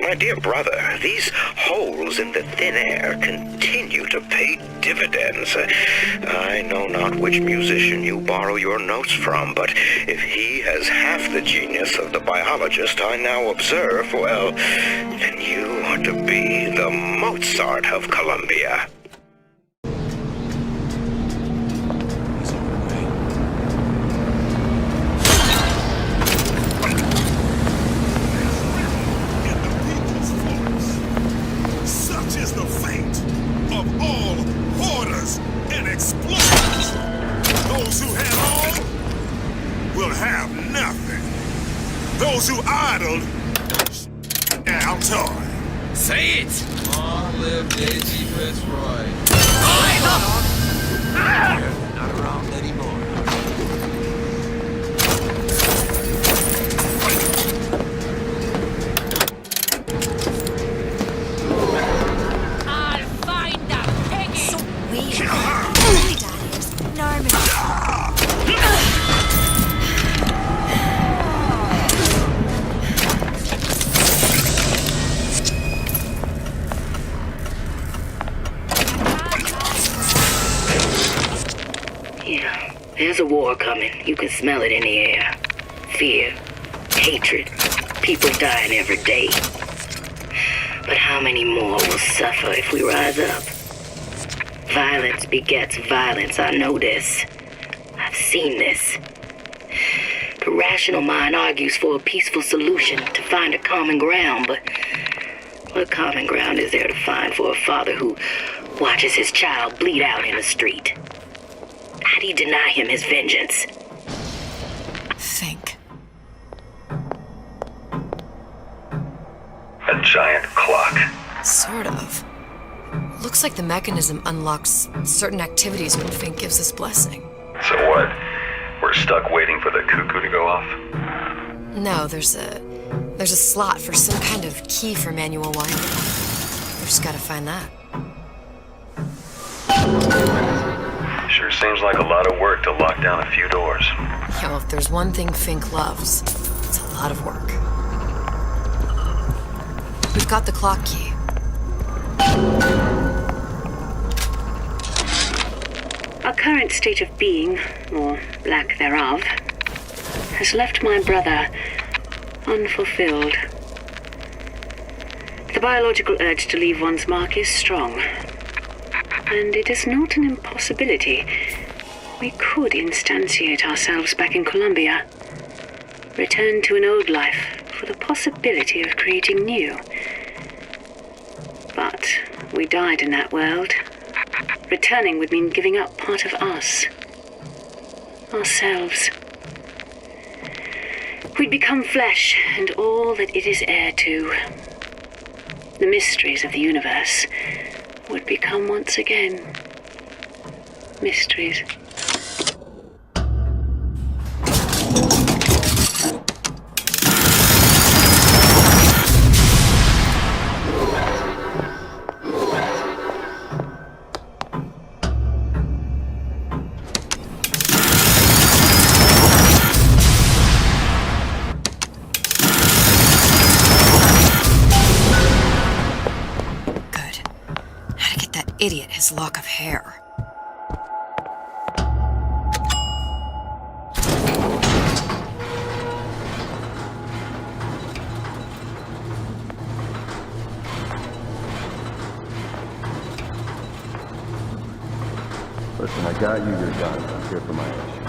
My dear brother, these holes in the thin air continue to pay dividends. I know not which musician you borrow your notes from, but if he has half the genius of the biologist I now observe, well, then you are to be the Mozart of Columbia. Those who idled, I'm torn. Say it! Long live Daisy Fitzroy. Not around anymore. I'll find that piggy! So weird. Norman. There's a war coming. You can smell it in the air. Fear, hatred, people dying every day. But how many more will suffer if we rise up? Violence begets violence, I know this. I've seen this. The rational mind argues for a peaceful solution to find a common ground, but what common ground is there to find for a father who watches his child bleed out in the street? How do you deny him his vengeance? Think. A giant clock. Sort of. Looks like the mechanism unlocks certain activities when Fink gives his blessing. So what? We're stuck waiting for the cuckoo to go off? No, there's a slot for some kind of key for manual winding. We just gotta find that. Sure seems like a lot of work to lock down a few doors. Yeah, well, if there's one thing Fink loves, it's a lot of work. We've got the clock key. Our current state of being, or lack thereof, has left my brother unfulfilled. The biological urge to leave one's mark is strong, and it is not an impossibility. We could instantiate ourselves back in Columbia, return to an old life for the possibility of creating new. But we died in that world. Returning would mean giving up part of us. Ourselves. We'd become flesh and all that it is heir to. The mysteries of the universe would become once again mysteries. Idiot his lock of hair. Listen, I got you your gun. I'm here for my issue.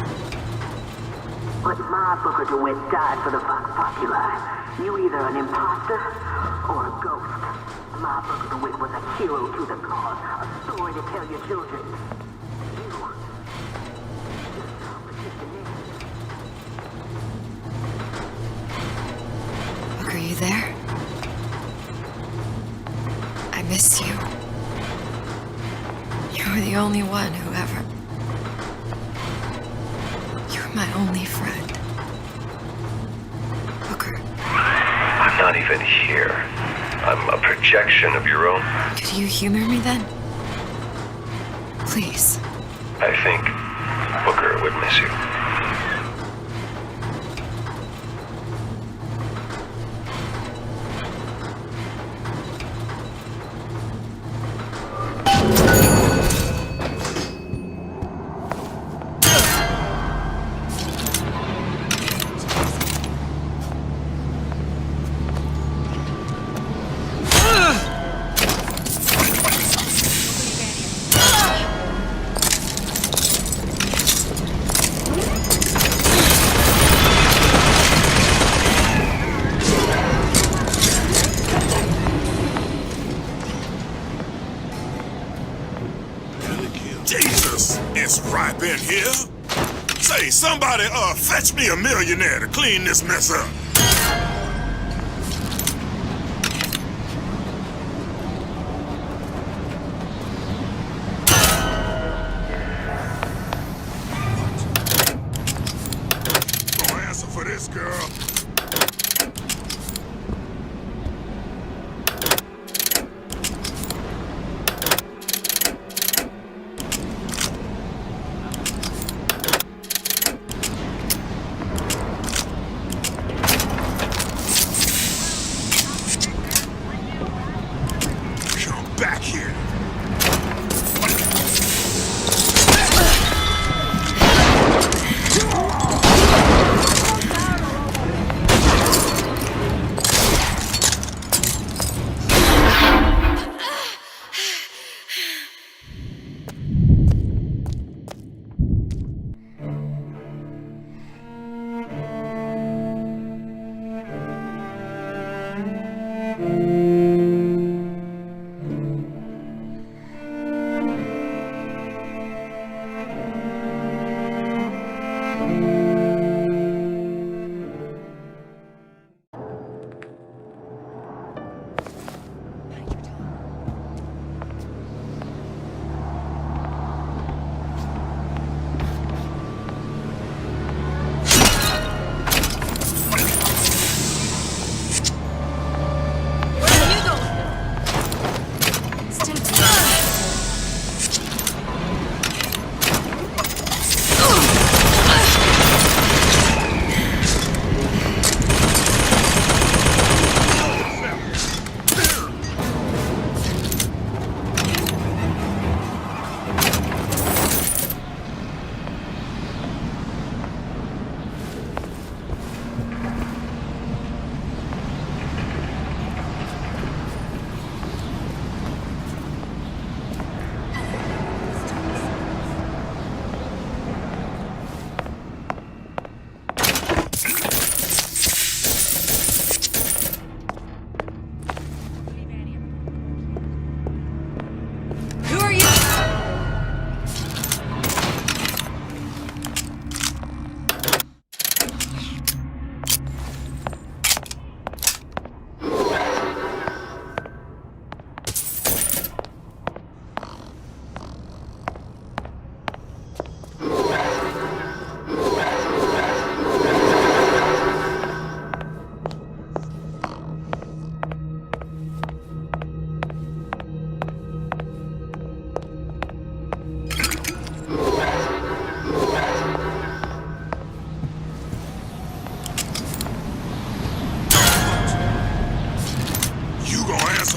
But my Booker DeWitt died for the Vox Populi. You either an imposter or a ghost. My Booker DeWitt was a hero to the cause, a story to tell your children. Look, are you there? I miss you. You were the only one who ever... You were my only friend. Booker. I'm not even here. I'm a projection of your own. Could you humor me then? Please. I think Booker would miss you. Right in here. Say, somebody, fetch me a millionaire to clean this mess up. No answer for this, girl. Back here.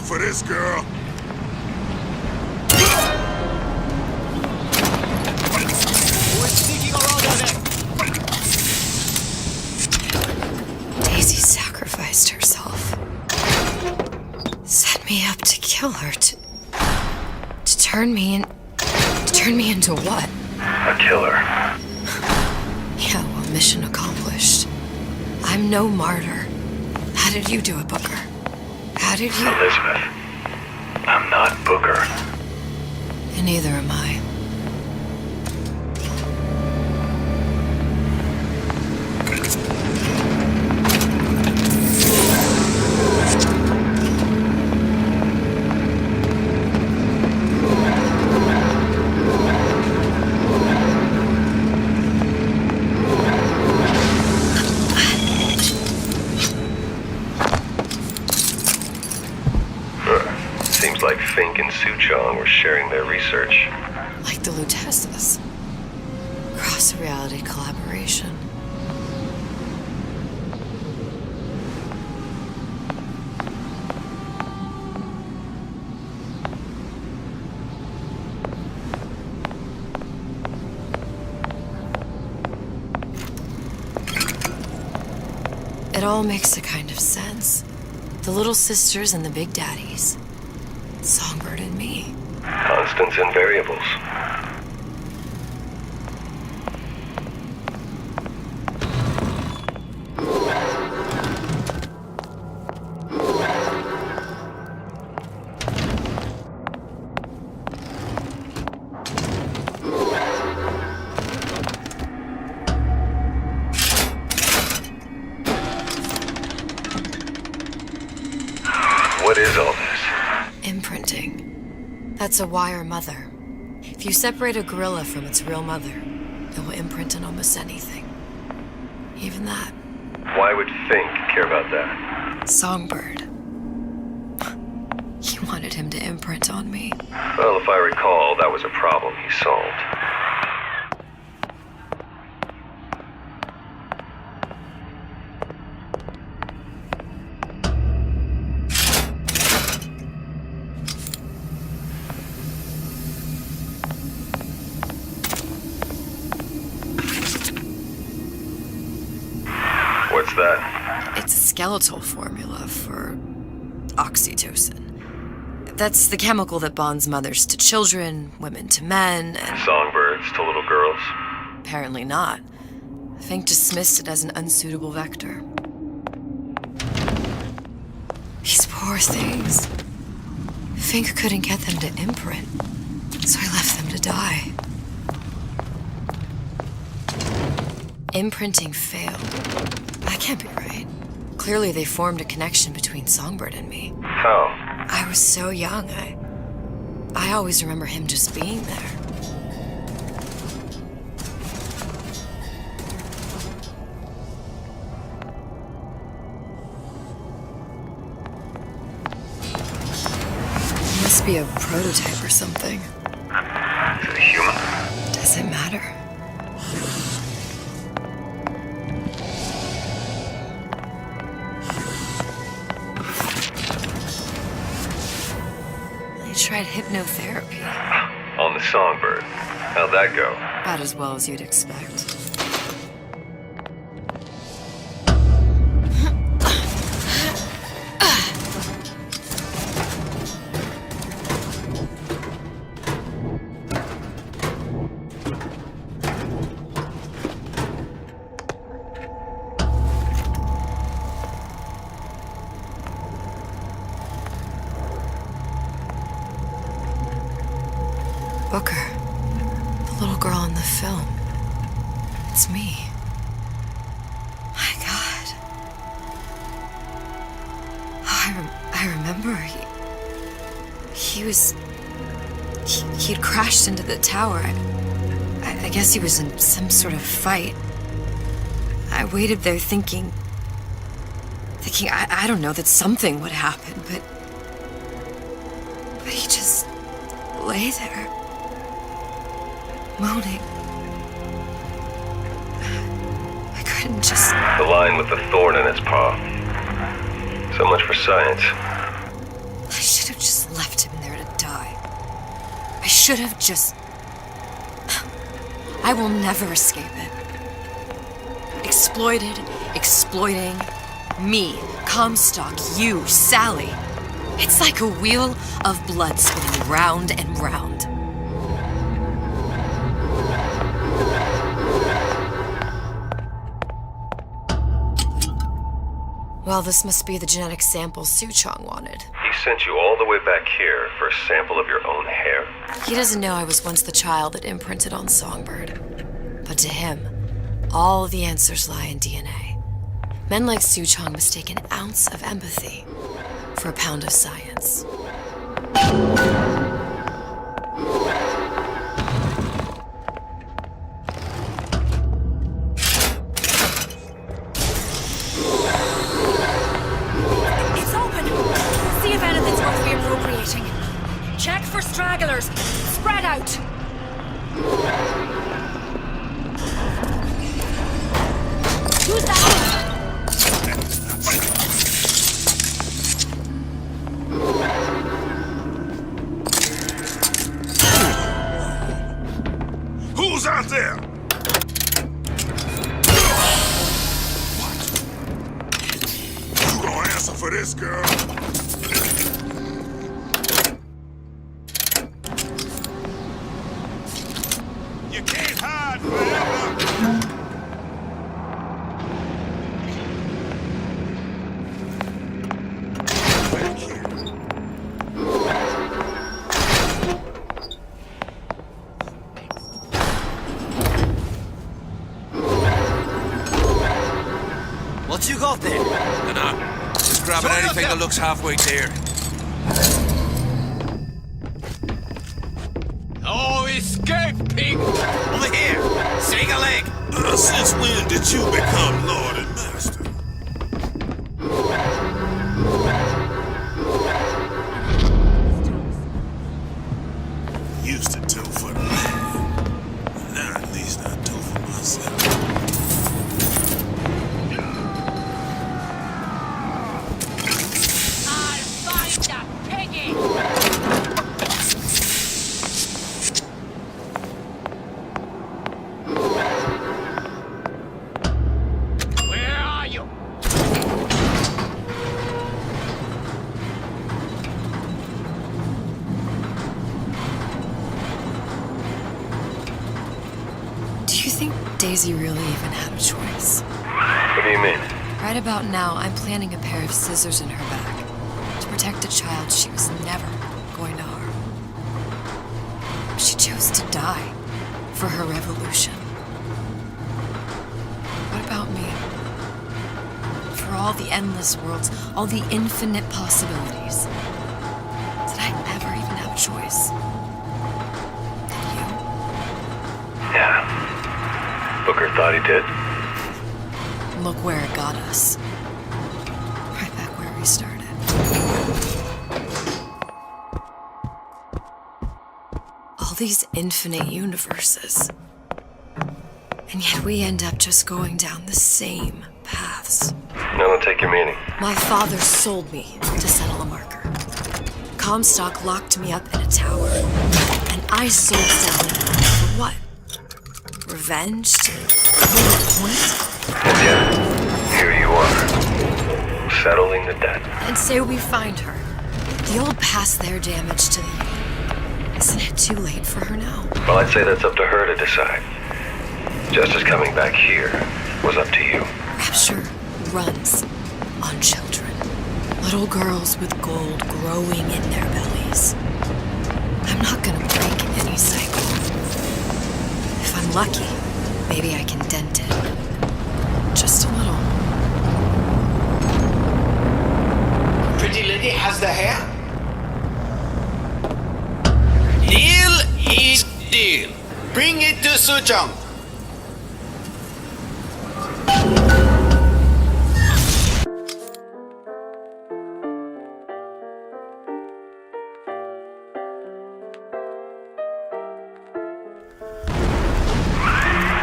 for this girl. We're sneaking around on it. Daisy sacrificed herself. Set me up to kill her, to turn me into what? A killer. Yeah, well, mission accomplished. I'm no martyr. How did you do it, Booker? How did you... Elizabeth, I'm not Booker. And neither am I. Seems like Fink and Suchong were sharing their research. Like the Lutesses. Cross-reality collaboration. It all makes a kind of sense. The little sisters and the big daddies. Songbird and me. Constants and variables. What is all this? Imprinting. That's a wire mother. If you separate a gorilla from its real mother, it will imprint on almost anything. Even that. Why would Fink care about that? Songbird. You wanted him to imprint on me. Well, if I recall, that was a problem he solved. What's that? It's a skeletal formula for oxytocin. That's the chemical that bonds mothers to children, women to men, and... Songbirds to little girls? Apparently not. Fink dismissed it as an unsuitable vector. These poor things. Fink couldn't get them to imprint, so I left them to die. Imprinting failed. That can't be right. Clearly they formed a connection between Songbird and me. How? I was so young, I always remember him just being there. He must be a prototype or something. Is it a human? Does it matter? Tried hypnotherapy. On the Songbird. How'd that go? About as well as you'd expect. Booker, the little girl in the film. It's me. My God. Oh, I remember he'd crashed into the tower. I guess he was in some sort of fight. I waited there thinking I don't know, that something would happen, but he just lay there. Moaning. I couldn't just... The line with the thorn in its paw. So much for science. I should I should have just... I will never escape it. Exploited, exploiting. Me, Comstock, you, Sally. It's like a wheel of blood spinning round and round. Well, this must be the genetic sample Suchong wanted. He sent you all the way back here for a sample of your own hair? He doesn't know I was once the child that imprinted on Songbird. But to him, all the answers lie in DNA. Men like Suchong mistake an ounce of empathy for a pound of science. It's open! See if anything's worth reappropriating. Check for stragglers. Spread out! Who's that? Who's out there? What? You gonna answer for this, girl? You can't hide forever. What you got there? Nah, just grabbing anything that looks halfway there. Oh, escape, pig! Over here! Sing a leg! Since when did you become Lord and Master? Used to do for the man. Now at least I do for myself. Daisy really even had a choice. What do you mean? Right about now, I'm planting a pair of scissors in her back to protect a child she was never going to harm. She chose to die for her revolution. What about me? For all the endless worlds, all the infinite possibilities. Did I ever even have a choice? Did you? Yeah. Booker thought he did. Look where it got us. Right back where we started. All these infinite universes. And yet we end up just going down the same paths. I don't take your meaning. My father sold me to settle a marker. Comstock locked me up in a tower. And I sold Sally for what? Revenge? To prove a point? And yet, here you are, settling the debt. And say we find her. The old past their damage to the youth. Isn't it too late for her now? Well, I'd say that's up to her to decide. Justice coming back here was up to you. Rapture runs on children. Little girls with gold growing in their bellies. I'm not gonna break any cycle. If I'm lucky, maybe I can dent it. Just a little. Pretty lady has the hair? Deal is deal. Bring it to Suchong.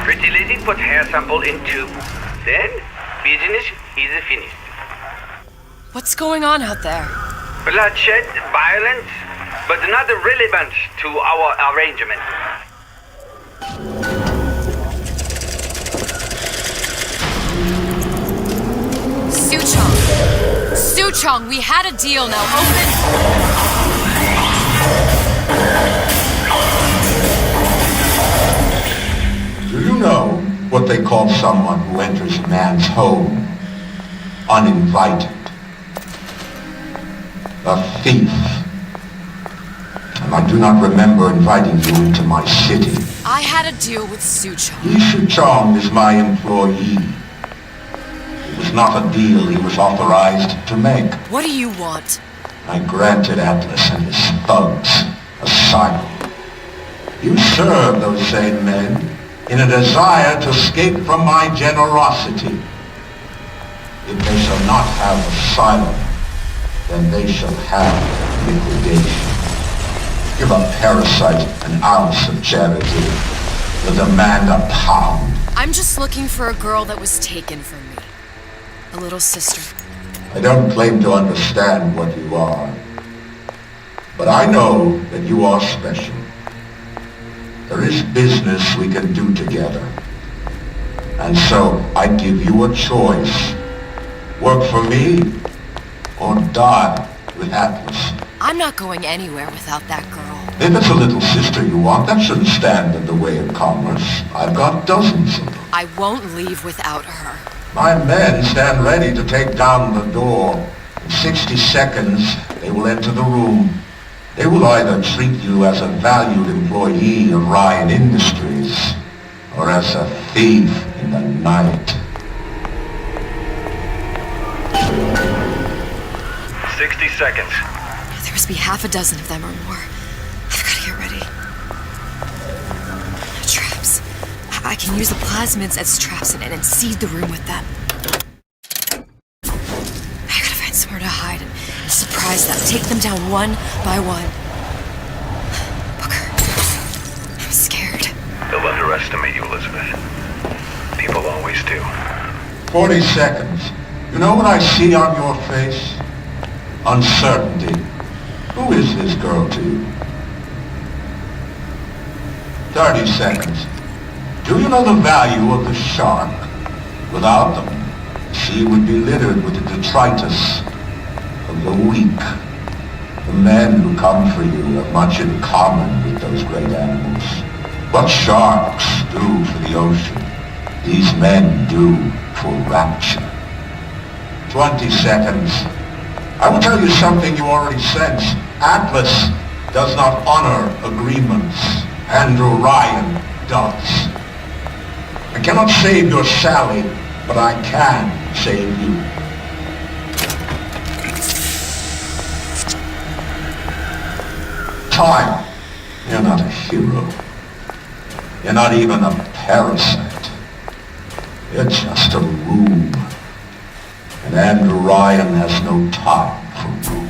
Pretty lady put hair sample in tube. Then, business is finished. What's going on out there? Bloodshed, violence, but not relevant to our arrangement. Suchong, we had a deal, now open... Do you know what they call someone who enters a man's home uninvited? A thief. And I do not remember inviting you into my city. I had a deal with Suchong. Li Suchong is my employee. It was not a deal he was authorized to make. What do you want? I granted Atlas and his thugs asylum. You serve those same men in a desire to escape from my generosity. If they shall not have asylum, then they shall have liquidation. Give a parasite an ounce of charity. You'll demand a pound. I'm just looking for a girl that was taken from me. A little sister. I don't claim to understand what you are, but I know that you are special. There is business we can do together. And so I give you a choice. Work for me or die with Atlas. I'm not going anywhere without that girl. If it's a little sister you want, that shouldn't stand in the way of commerce. I've got dozens of them. I won't leave without her. My men stand ready to take down the door. In 60 seconds, they will enter the room. They will either treat you as a valued employee of Ryan Industries, or as a thief in the night. 60 seconds. There must be half a dozen of them or more. I've got to get ready. Traps. I can use the plasmids as traps and seed the room with them. I gotta find somewhere to hide and surprise them. Take them down one by one. Booker. I'm scared. They'll underestimate you, Elizabeth. People always do. 40 seconds. You know what I see on your face? Uncertainty. Who is this girl to you? 30 seconds. Do you know the value of the shark? Without them, the sea would be littered with the detritus of the weak. The men who come for you have much in common with those great animals. What sharks do for the ocean, these men do for rapture. 20 seconds. I will tell you something you already sense. Atlas does not honor agreements. Andrew Ryan does. I cannot save your Sally, but I can save you. Time. You're not a hero. You're not even a parasite. You're just a room. And Andrew Ryan has no time for rules.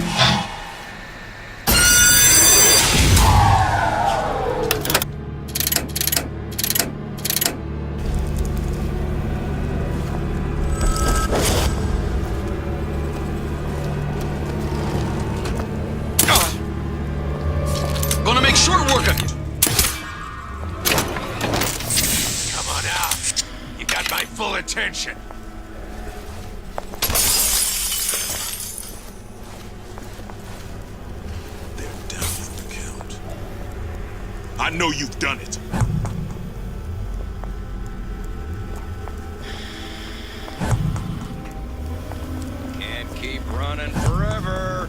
Gonna make short work of you. Come on out. You got my full attention. I know you've done it. Can't keep running forever.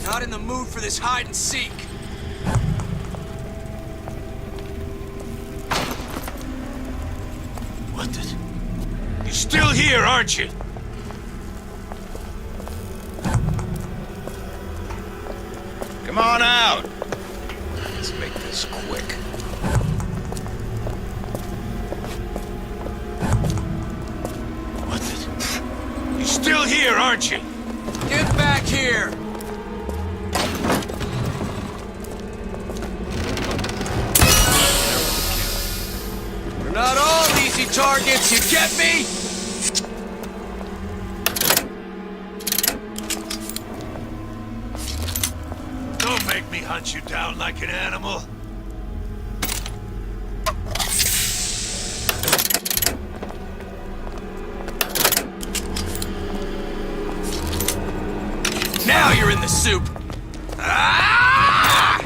Not in the mood for this hide and seek. What did... You're still here, aren't you? Come on out. Let's make this quick. What did... You're still here, aren't you? Get back here! We're not easy targets, you get me? Don't make me hunt you down like an animal. Now you're in the soup! Ah!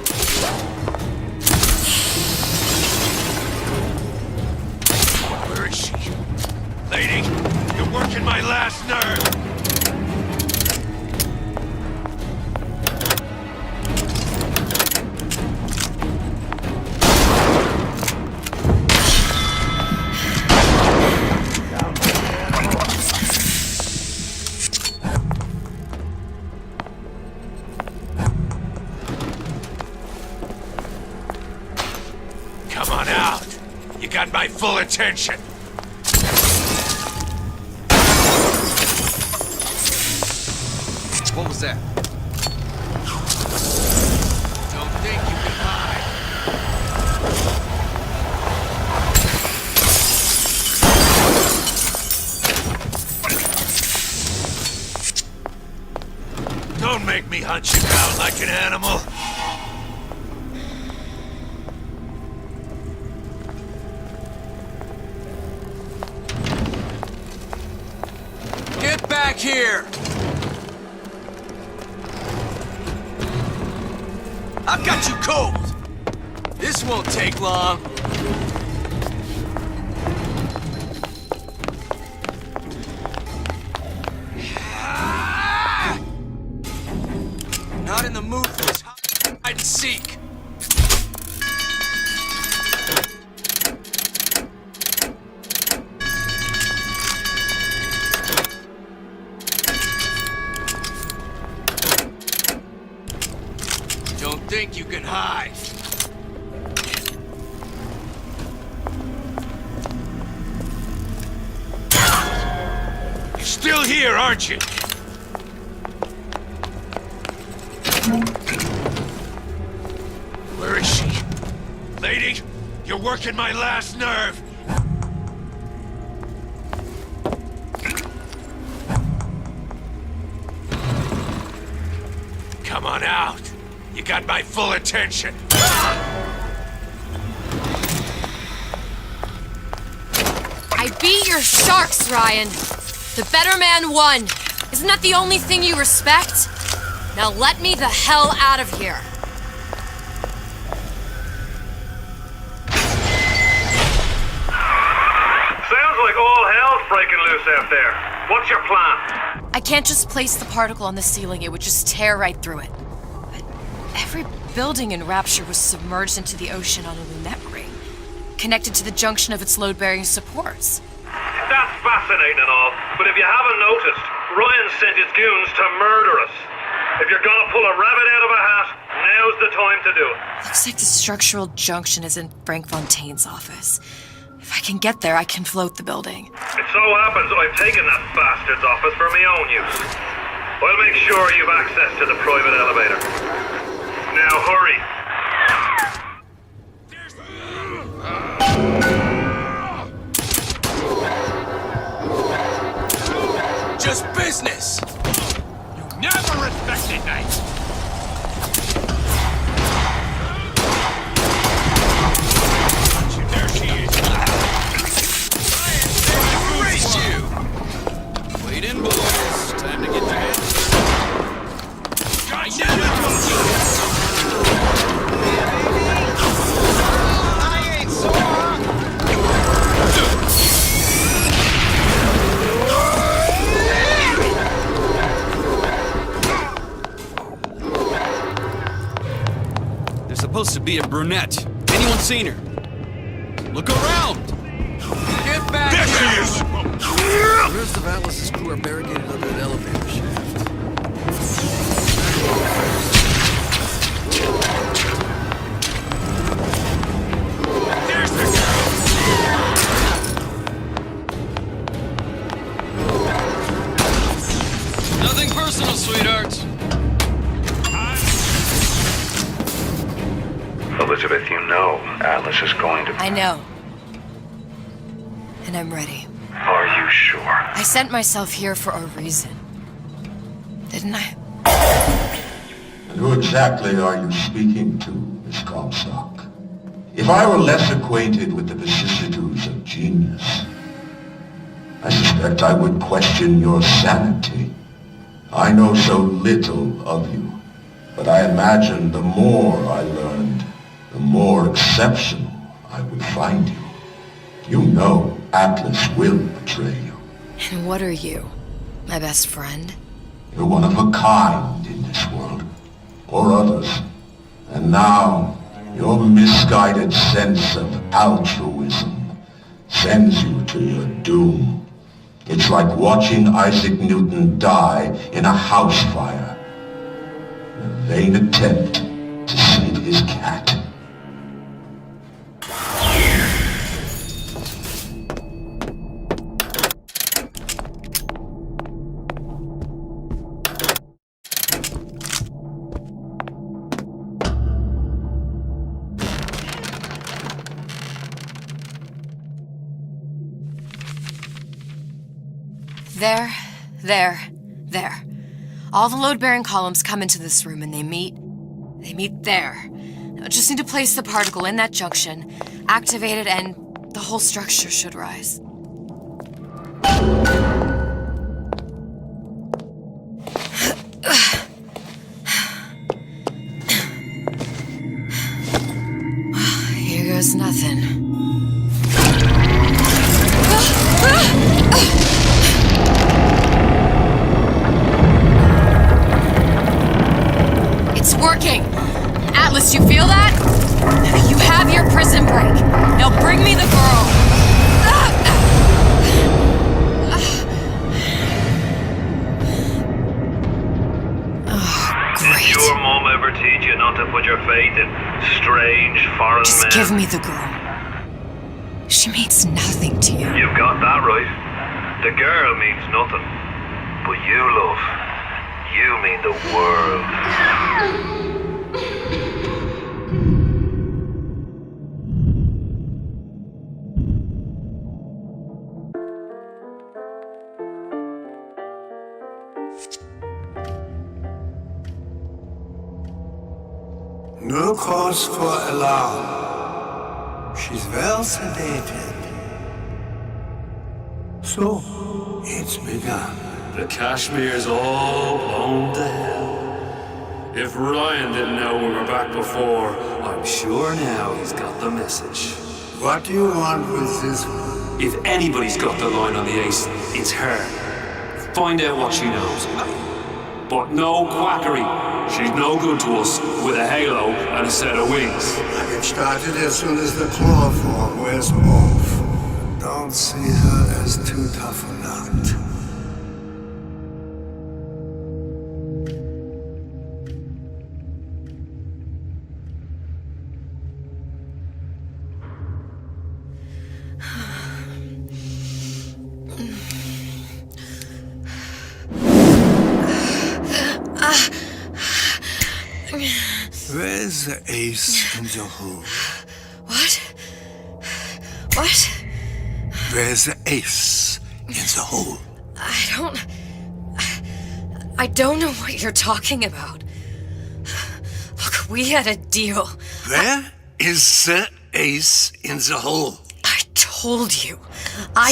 Where is she? Lady, you're working my last nerve! Come on out! You got my full attention! What was that? Don't think you can hide. Don't make me hunt you down like an animal! Get back here! I've got you cold! This won't take long. Not in the mood for this hide and seek. Don't think you can hide. You're still here, aren't you? Where is she? Lady, you're working my last nerve! Come on out! You got my full attention! I beat your sharks, Ryan. The better man won. Isn't that the only thing you respect? Now let me the hell out of here. Sounds like all hell's breaking loose out there. What's your plan? I can't just place the particle on the ceiling. It would just tear right through it. But every building in Rapture was submerged into the ocean on a lunette ring, connected to the junction of its load-bearing supports. That's fascinating and all, but if you haven't noticed, Ryan sent his goons to murder us. If you're gonna pull a rabbit out of a hat, now's the time to do it. Looks like the structural junction is in Frank Fontaine's office. If I can get there, I can float the building. It so happens I've taken that bastard's office for my own use. I'll make sure you've access to the private elevator. Now hurry. Just business! You never respected knights! There she is! Erased you! Wait in, boys. Time to get your heads. I never told you! I ain't sore! Supposed to be a brunette. Anyone seen her? Look around! Get back there here! She is! The rest of Atlas's crew are barricaded under an elevator shaft. There's the girl! Nothing personal, sweetheart. Elizabeth, you know Atlas is going to... I know. And and I'm ready. Are you sure? I sent myself here for a reason. Didn't I? And who exactly are you speaking to, Miss Comstock? If I were less acquainted with the vicissitudes of genius, I suspect I would question your sanity. I know so little of you, but I imagine the more I learned, the more exceptional I would find you. You know Atlas will betray you. And what are you? My best friend? You're one of a kind in this world, or others. And now, your misguided sense of altruism sends you to your doom. It's like watching Isaac Newton die in a house fire, in a vain attempt to save his cat. There. All the load-bearing columns come into this room and they meet there. Now, just need to place the particle in that junction, activate it, and the whole structure should rise. Here goes nothing. It's working! Atlas, you feel that? You have your prison break. Now bring me the girl. Oh, great. Did your mom ever teach you not to put your faith in strange foreign men? Just give me the girl. She means nothing to you. You've got that right. The girl means nothing. But you, love, you mean the world. No cause for alarm. She's well sedated. So, it's begun. The Kashmir's all blown to hell. If Ryan didn't know we were back before, I'm sure now he's got the message. What do you want with this one? If anybody's got the line on the ace, it's her. Find out what she knows. But no quackery. She's no good to us with a halo and a set of wings. I get started as soon as the claw form wears off. Don't see her as too tough a nut. Where's the ace in the hole? What? What? Where's the ace in the hole? I don't know what you're talking about. Look, we had a deal. Where is the ace in the hole? I told you.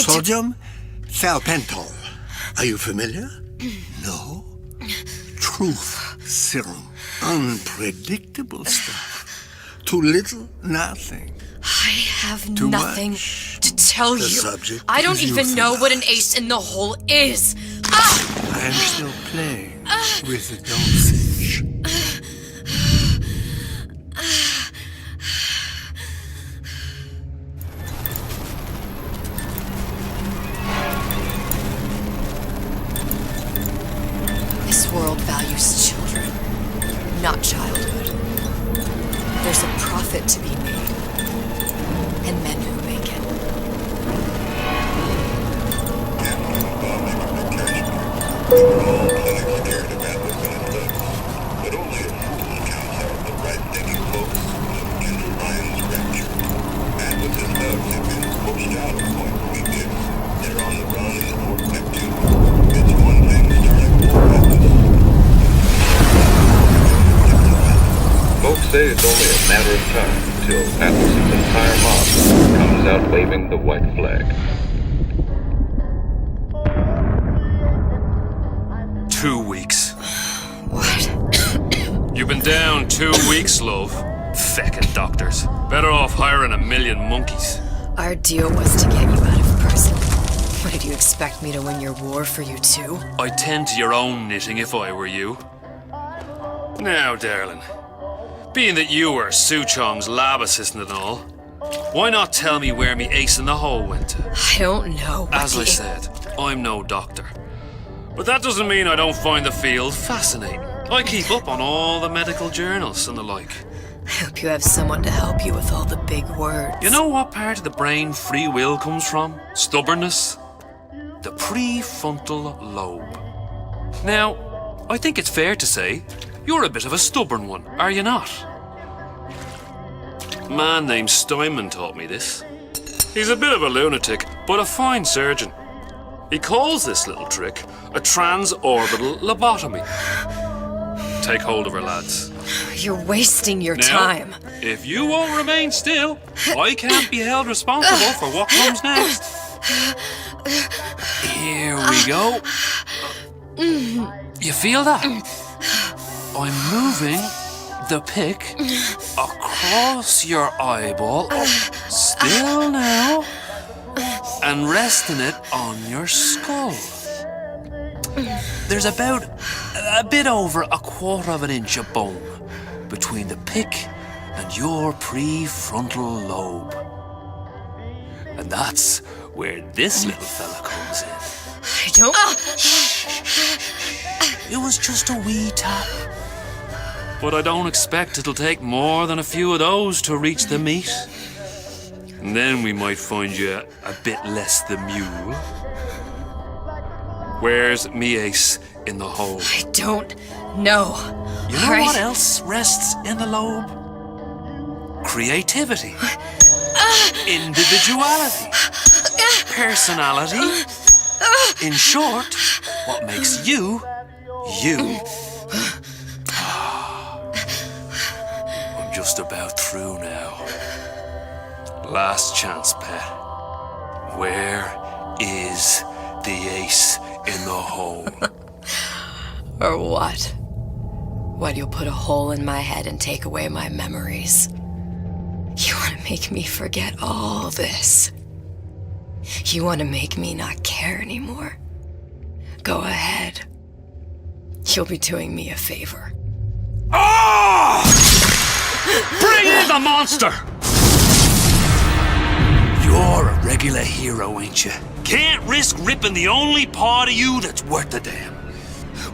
Sodium thiopental. Are you familiar? No? Truth serum. Unpredictable stuff. Too little, nothing. I have Too nothing much. to tell The you. subject I don't is even know what an ace in the hole is. I am still playing with the dosage. This world values children, not childhood. There's a profit to be made, and men who make it. But only a fool counts out the right-thinking folks who Ryan's rapture. And with his nerves had been pushed out of point we did. it's only a matter of time till Atlas's entire mob comes out waving the white flag. 2 weeks. What? You've been down 2 weeks, love. Feckin' doctors. Better off hiring a million monkeys. Our deal was to get you out of prison. What, did you expect me to win your war for you too? I'd tend to your own knitting if I were you. Now, darling, being that you were Suchong's lab assistant and all, why not tell me where me ace in the hole went to? I don't know. As I said, I'm no doctor. But that doesn't mean I don't find the field fascinating. I keep up on all the medical journals and the like. I hope you have someone to help you with all the big words. You know what part of the brain free will comes from? Stubbornness? The prefrontal lobe. Now, I think it's fair to say you're a bit of a stubborn one, are you not? A man named Steinman taught me this. He's a bit of a lunatic, but a fine surgeon. He calls this little trick a transorbital lobotomy. Take hold of her, lads. You're wasting your Now, time. If you won't remain still, I can't be held responsible for what comes next. Here we go. You feel that? I'm moving the pick across your eyeball, still now, and resting it on your skull. There's about a bit over 1/4 of an inch of bone between the pick and your prefrontal lobe. And that's where this little fella comes in. I don't... It was just a wee tap. But I don't expect it'll take more than a few of those to reach the meat. And then we might find you a bit less the mule. Where's me ace in the hole? I don't know. You know what else rests in the lobe? Creativity. Individuality. Personality. In short, what makes you, you. I'm just about through now. Last chance, pet. Where is the ace in the hole? Or what? What, you'll put a hole in my head and take away my memories? You want to make me forget all this? You want to make me not care anymore? Go ahead. You'll be doing me a favor. Ah! Bring in the monster! You're a regular hero, ain't you? Can't risk ripping the only part of you that's worth a damn.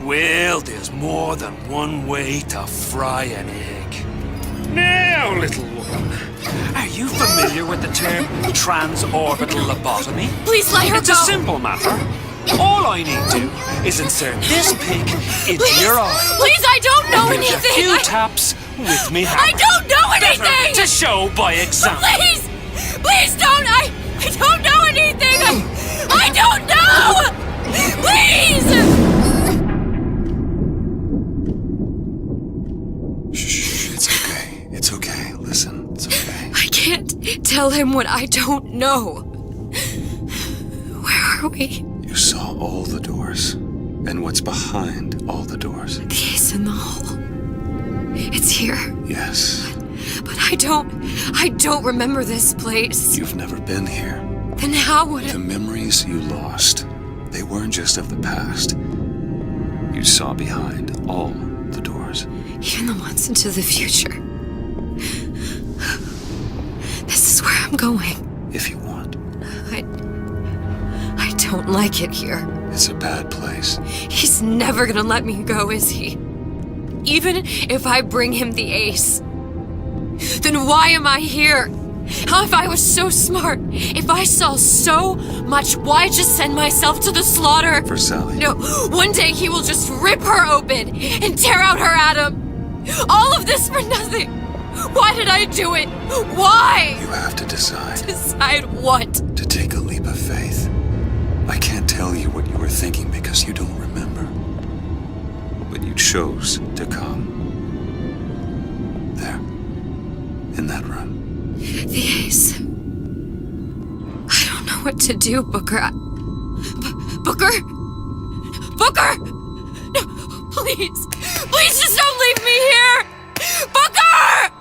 Well, there's more than one way to fry an egg. Now, little woman, are you familiar with the term transorbital lobotomy? Please let her It's go. a simple matter. All I need to is insert this pick into your eye. Please, I don't know Give anything. a few taps with me hammer. I don't know anything. Better to show by example. Please, please don't. I don't know anything. I don't know. Please. Shh, it's okay. It's okay. Listen, it's okay. I can't tell him what I don't know. Where are we? You saw all the doors. And what's behind all the doors? The ace in the hole. It's here. Yes. But I don't remember this place. You've never been here. Then how would The memories you lost, they weren't just of the past. You saw behind all the doors. even the ones into the future? This is where I'm going. If you want. I don't like it here. It's a bad place. He's never gonna let me go, is he? Even if I bring him the ace. Then why am I here? How if I was so smart? If I saw so much, why just send myself to the slaughter? For Sally. No, one day he will just rip her open and tear out her atom. All of this for nothing. Why did I do it? Why? You have to decide. Decide what? To take a leap of faith. I can't tell you what you were thinking because you don't remember. But you chose to come. There. in that room. The Ace. I don't know what to do, Booker. Booker? Booker! No, please. Please just don't leave me here! Booker!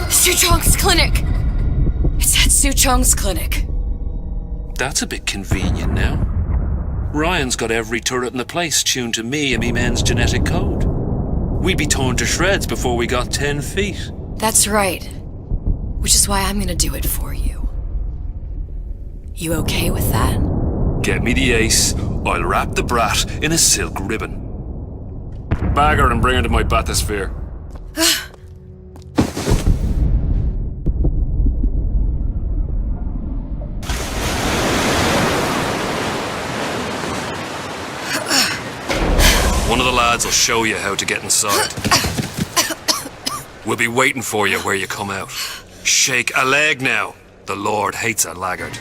Suchong's clinic! It's at Suchong's clinic. That's a bit convenient now. Ryan's got every turret in the place tuned to me and me men's genetic code. We'd be torn to shreds before we got 10 feet. That's right. Which is why I'm gonna do it for you. You okay with that? Get me the Ace, I'll wrap the brat in a silk ribbon. Bag her and bring her to my bathysphere. One of the lads will show you how to get inside. We'll be waiting for you where you come out. Shake a leg now. The Lord hates a laggard.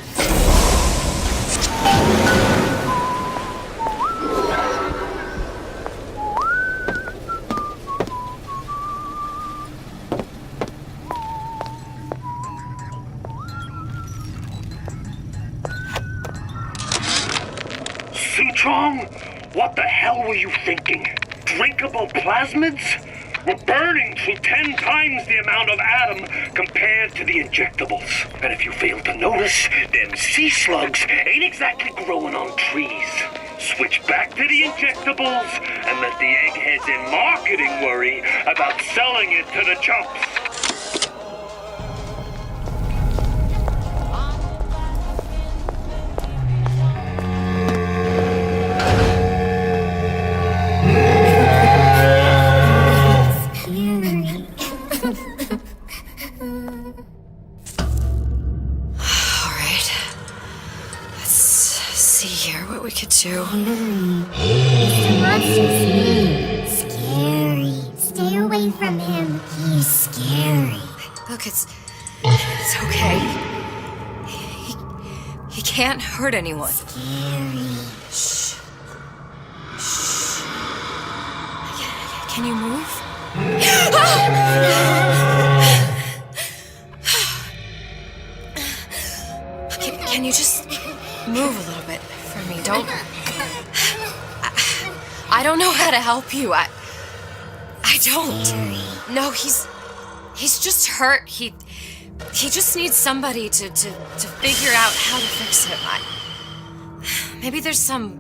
Suchong? What the hell were you thinking? Drinkable plasmids? We're burning through 10 times the amount of atom compared to the injectables. And if you fail to notice, them sea slugs ain't exactly growing on trees. Switch back to the injectables and let the eggheads in marketing worry about selling it to the chumps. Too. Mr. Monster's mean. Scary. Stay away from him. He's scary. Look, it's okay. He can't hurt anyone. Scary. Shh. Shh. Can you move? Can you just move a little bit? For me, don't. I don't know how to help you. I don't. No, he's just hurt. He just needs somebody to figure out how to fix him. Maybe there's some,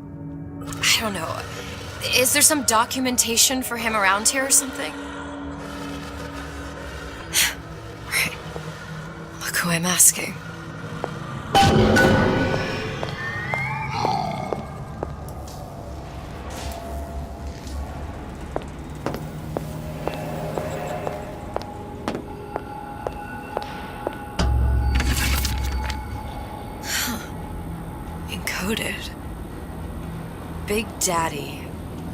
I don't know. Is there some documentation for him around here or something? Right. Look who I'm asking. Encoded. Big Daddy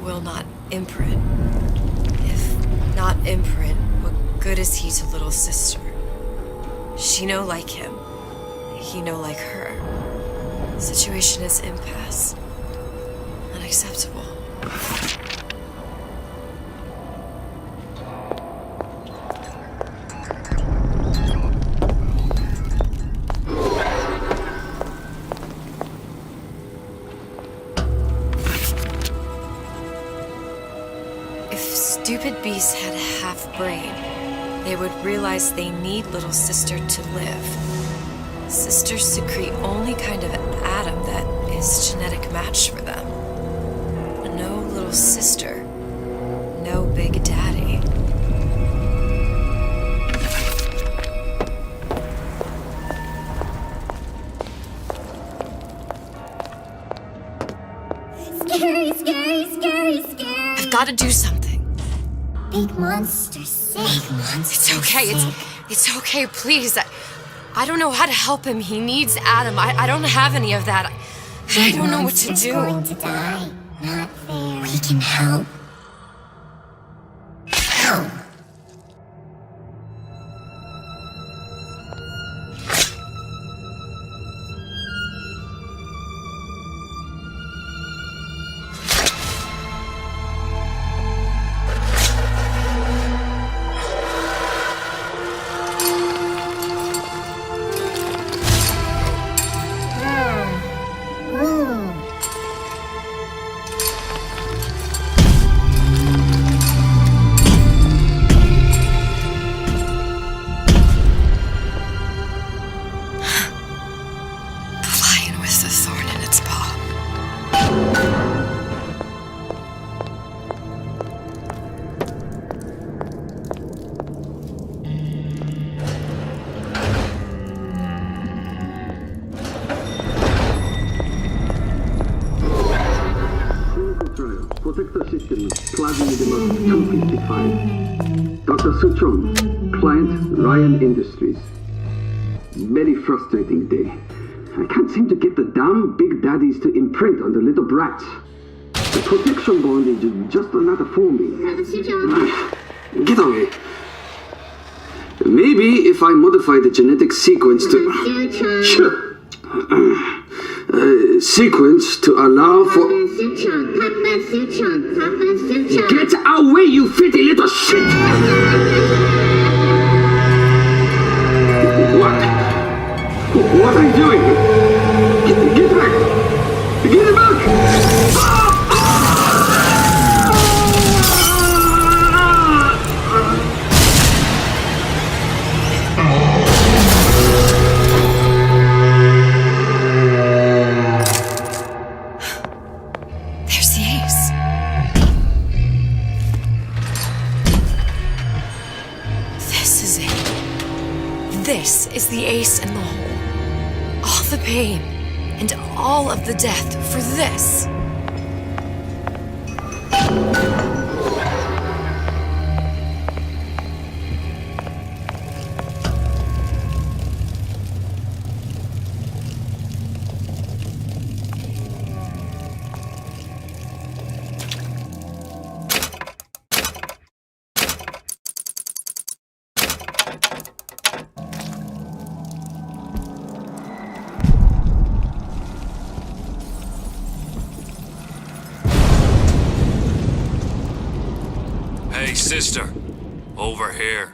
will not imprint. If not imprint, what good is he to little sister? She no like him. He no like her. Situation is impasse. Unacceptable. Stupid beasts had a half brain. They would realize they need little sister to live. Sisters secrete only kind of atom that is genetic match for them. No little sister. No big daddy. Scary, scary, scary, scary. I've got to do something. Big monster sick. Big monster It's okay. It's okay, please. I don't know how to help him. He needs Adam. I don't have any of that. I don't know what to do. Going to die. Not fair. We can help. Help. Patron, client Ryan Industries. Very frustrating day. I can't seem to get the damn big daddies to imprint on the little brats. The protection bond is just another forming. Get away. Maybe if I modify the genetic sequence to... sequence to allow for... Get away, you filthy little shit! What are you doing? Get back! Get back! There's the ace. This is it. This is the ace in the hole. All the pain and all of the death for this. Hey, sister. Over here.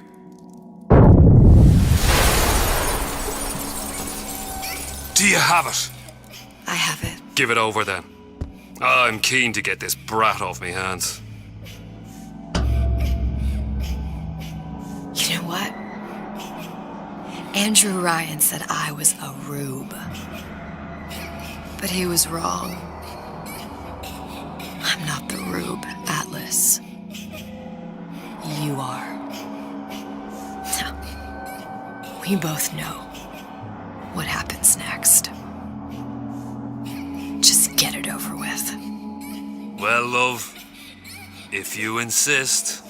Do you have it? I have it. Give it over then. I'm keen to get this brat off me hands. You know what? Andrew Ryan said I was a rube. But he was wrong. I'm not the rube, Atlas. You are. Now, we both know what happens next. Just get it over with. Well, love, if you insist.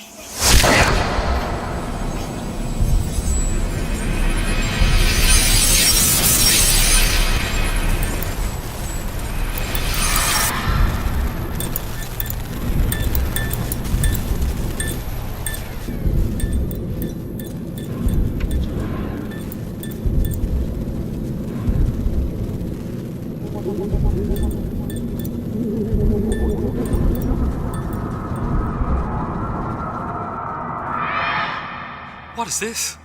What is this?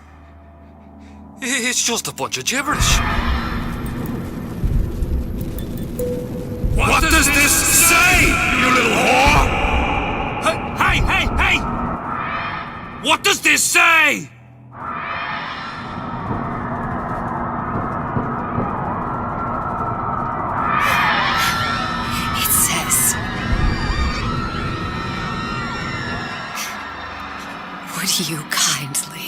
It's just a bunch of gibberish. What does this say, you little whore? Hey! What does this say? It says... Would you kindly...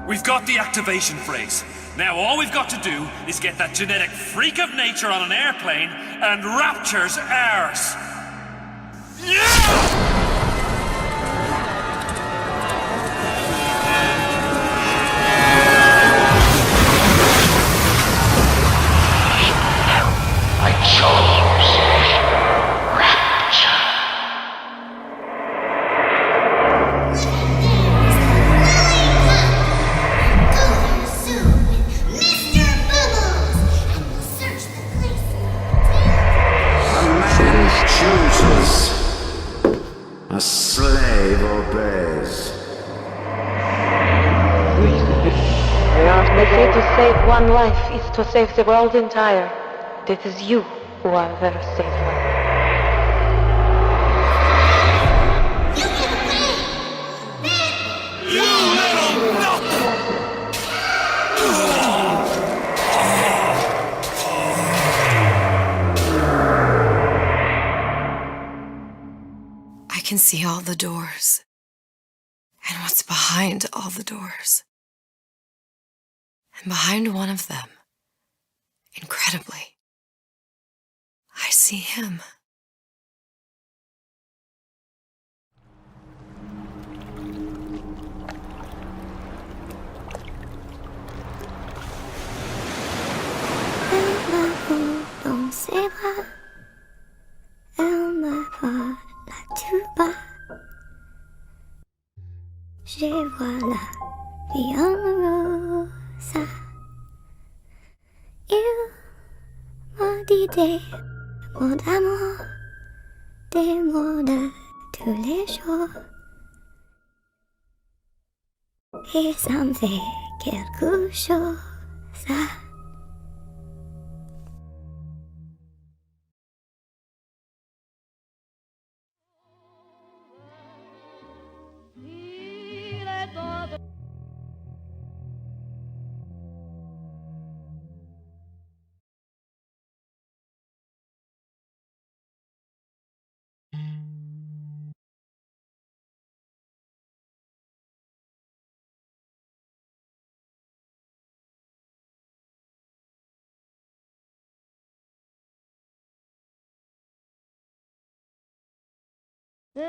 We've got the activation phrase. Now all we've got to do is get that genetic freak of nature on an airplane and Rapture's ours. Yeah! I chose Rapture. A slave obeys. They say to save one life is to save the world entire. It is you who are their savior. I can see all the doors. And what's behind all the doors. And behind one of them, incredibly, I see him. pas. Je vois la vie en rose. Il m'a dit des mots d'amour, des mots de tous les jours. Et ça me fait quelque chose. Et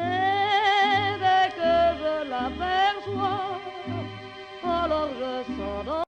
dès que je l'aperçois, alors je sors dans